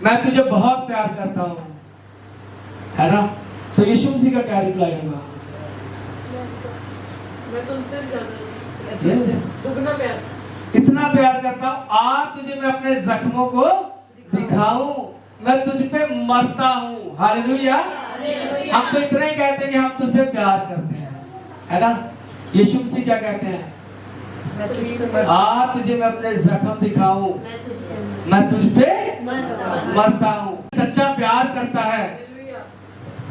मैं तुझे बहुत प्यार करता हूँ, है ना, तो यीशु मसीह का क्या रिप्लाई होगा? मैं तुमसे ज्यादा दुगना प्यार, इतना प्यार करता हूँ, आ तुझे मैं अपने जख्मों को दिखाऊं, मैं तुझ पे मरता हूँ। हालेलुया। हम तो इतना ही कहते हैं कि हम तुझसे प्यार करते हैं, है ना। यीशु मसीह क्या कहते हैं? आ तुझे मैं अपने जख्म दिखाऊं, मैं तुझ पे मरता हूँ। सच्चा प्यार करता है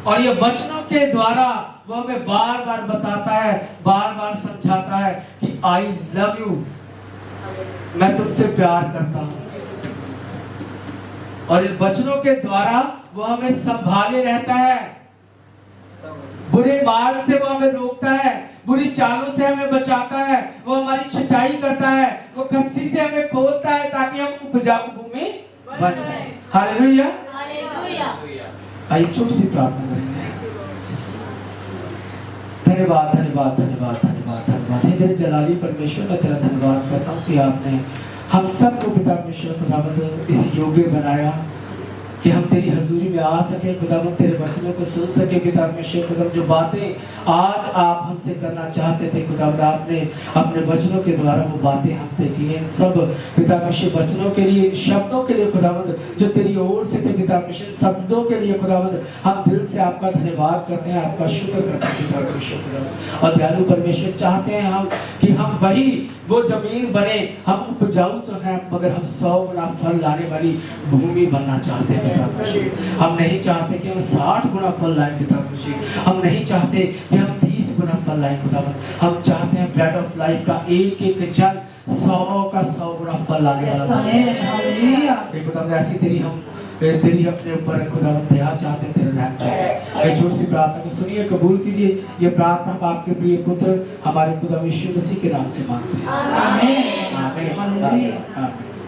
और ये वचनों के द्वारा वो हमें बार बार बताता है, बार बार समझाता है कि आई लव यू, मैं तुझसे प्यार करता हूँ। और इन वचनों के द्वारा वो हमें संभाले रहता है, बुरे मार्ग से वो हमें रोकता है, बुरी चालों से हमें बचाता है, वो हमारी छटाई करता है, वो कस्सी से हमें खोदता है ताकि हम उपजाऊ भूमि बन जाए। हालेलुया। आइए छोटी सी प्रार्थना करेंगे। धन्यवाद धन्यवाद धन्यवाद धन्यवाद धन्यवाद हे मेरे जलाली परमेश्वर, मैं तेरा धन्यवाद करता हूँ कि आपने हम सबको पिता परमेश्वर खुदावंद इस योग्य बनाया कि हम तेरी हजूरी में आ सके खुदावंद, तेरे वचनों को सुन सके पिता परमेश्वर खुदावंद। जो बातें आज आप हमसे करना चाहते थे खुदावंद, आपने अपने वचनों के द्वारा वो बातें हमसे की हैं। सब पिता परमेश्वर वचनों के लिए, शब्दों के लिए खुदावंद जो तेरी ओर से थे पिता परमेश्वर, शब्दों के लिए खुदावंद हम दिल से आपका धन्यवाद करते हैं, आपका शुक्र करते हैं पिता परमेश्वर खुदावंद। और दयालु परमेश्वर चाहते हैं हम कि हम वही वो जमीन बने, हम उपजाऊ तो हैं मगर हम 100 गुना फल लाने वाली भूमि बनना चाहते हैं पिता परमेश्वर। हम नहीं चाहते कि हम 60 गुना फल लाएं पिता परमेश्वर, हम नहीं चाहते कि हम 30 गुना फल लाएं खुदा। हम चाहते हैं ब्रेड ऑफ लाइफ का एक एक जन 100 का 100 गुना फल लाने वाला है खुदा। ऐसी तेरी अपने ऊपर खुदा दया चाहते हैं, तेरे रहम चाहते हैं। छोटी सी प्रार्थना को सुनिए, कबूल कीजिए। ये प्रार्थना हम आपके प्रिय पुत्र हमारे खुदा यीशु मसीह के नाम से मांगते हैं। आमीन आमीन आमीन।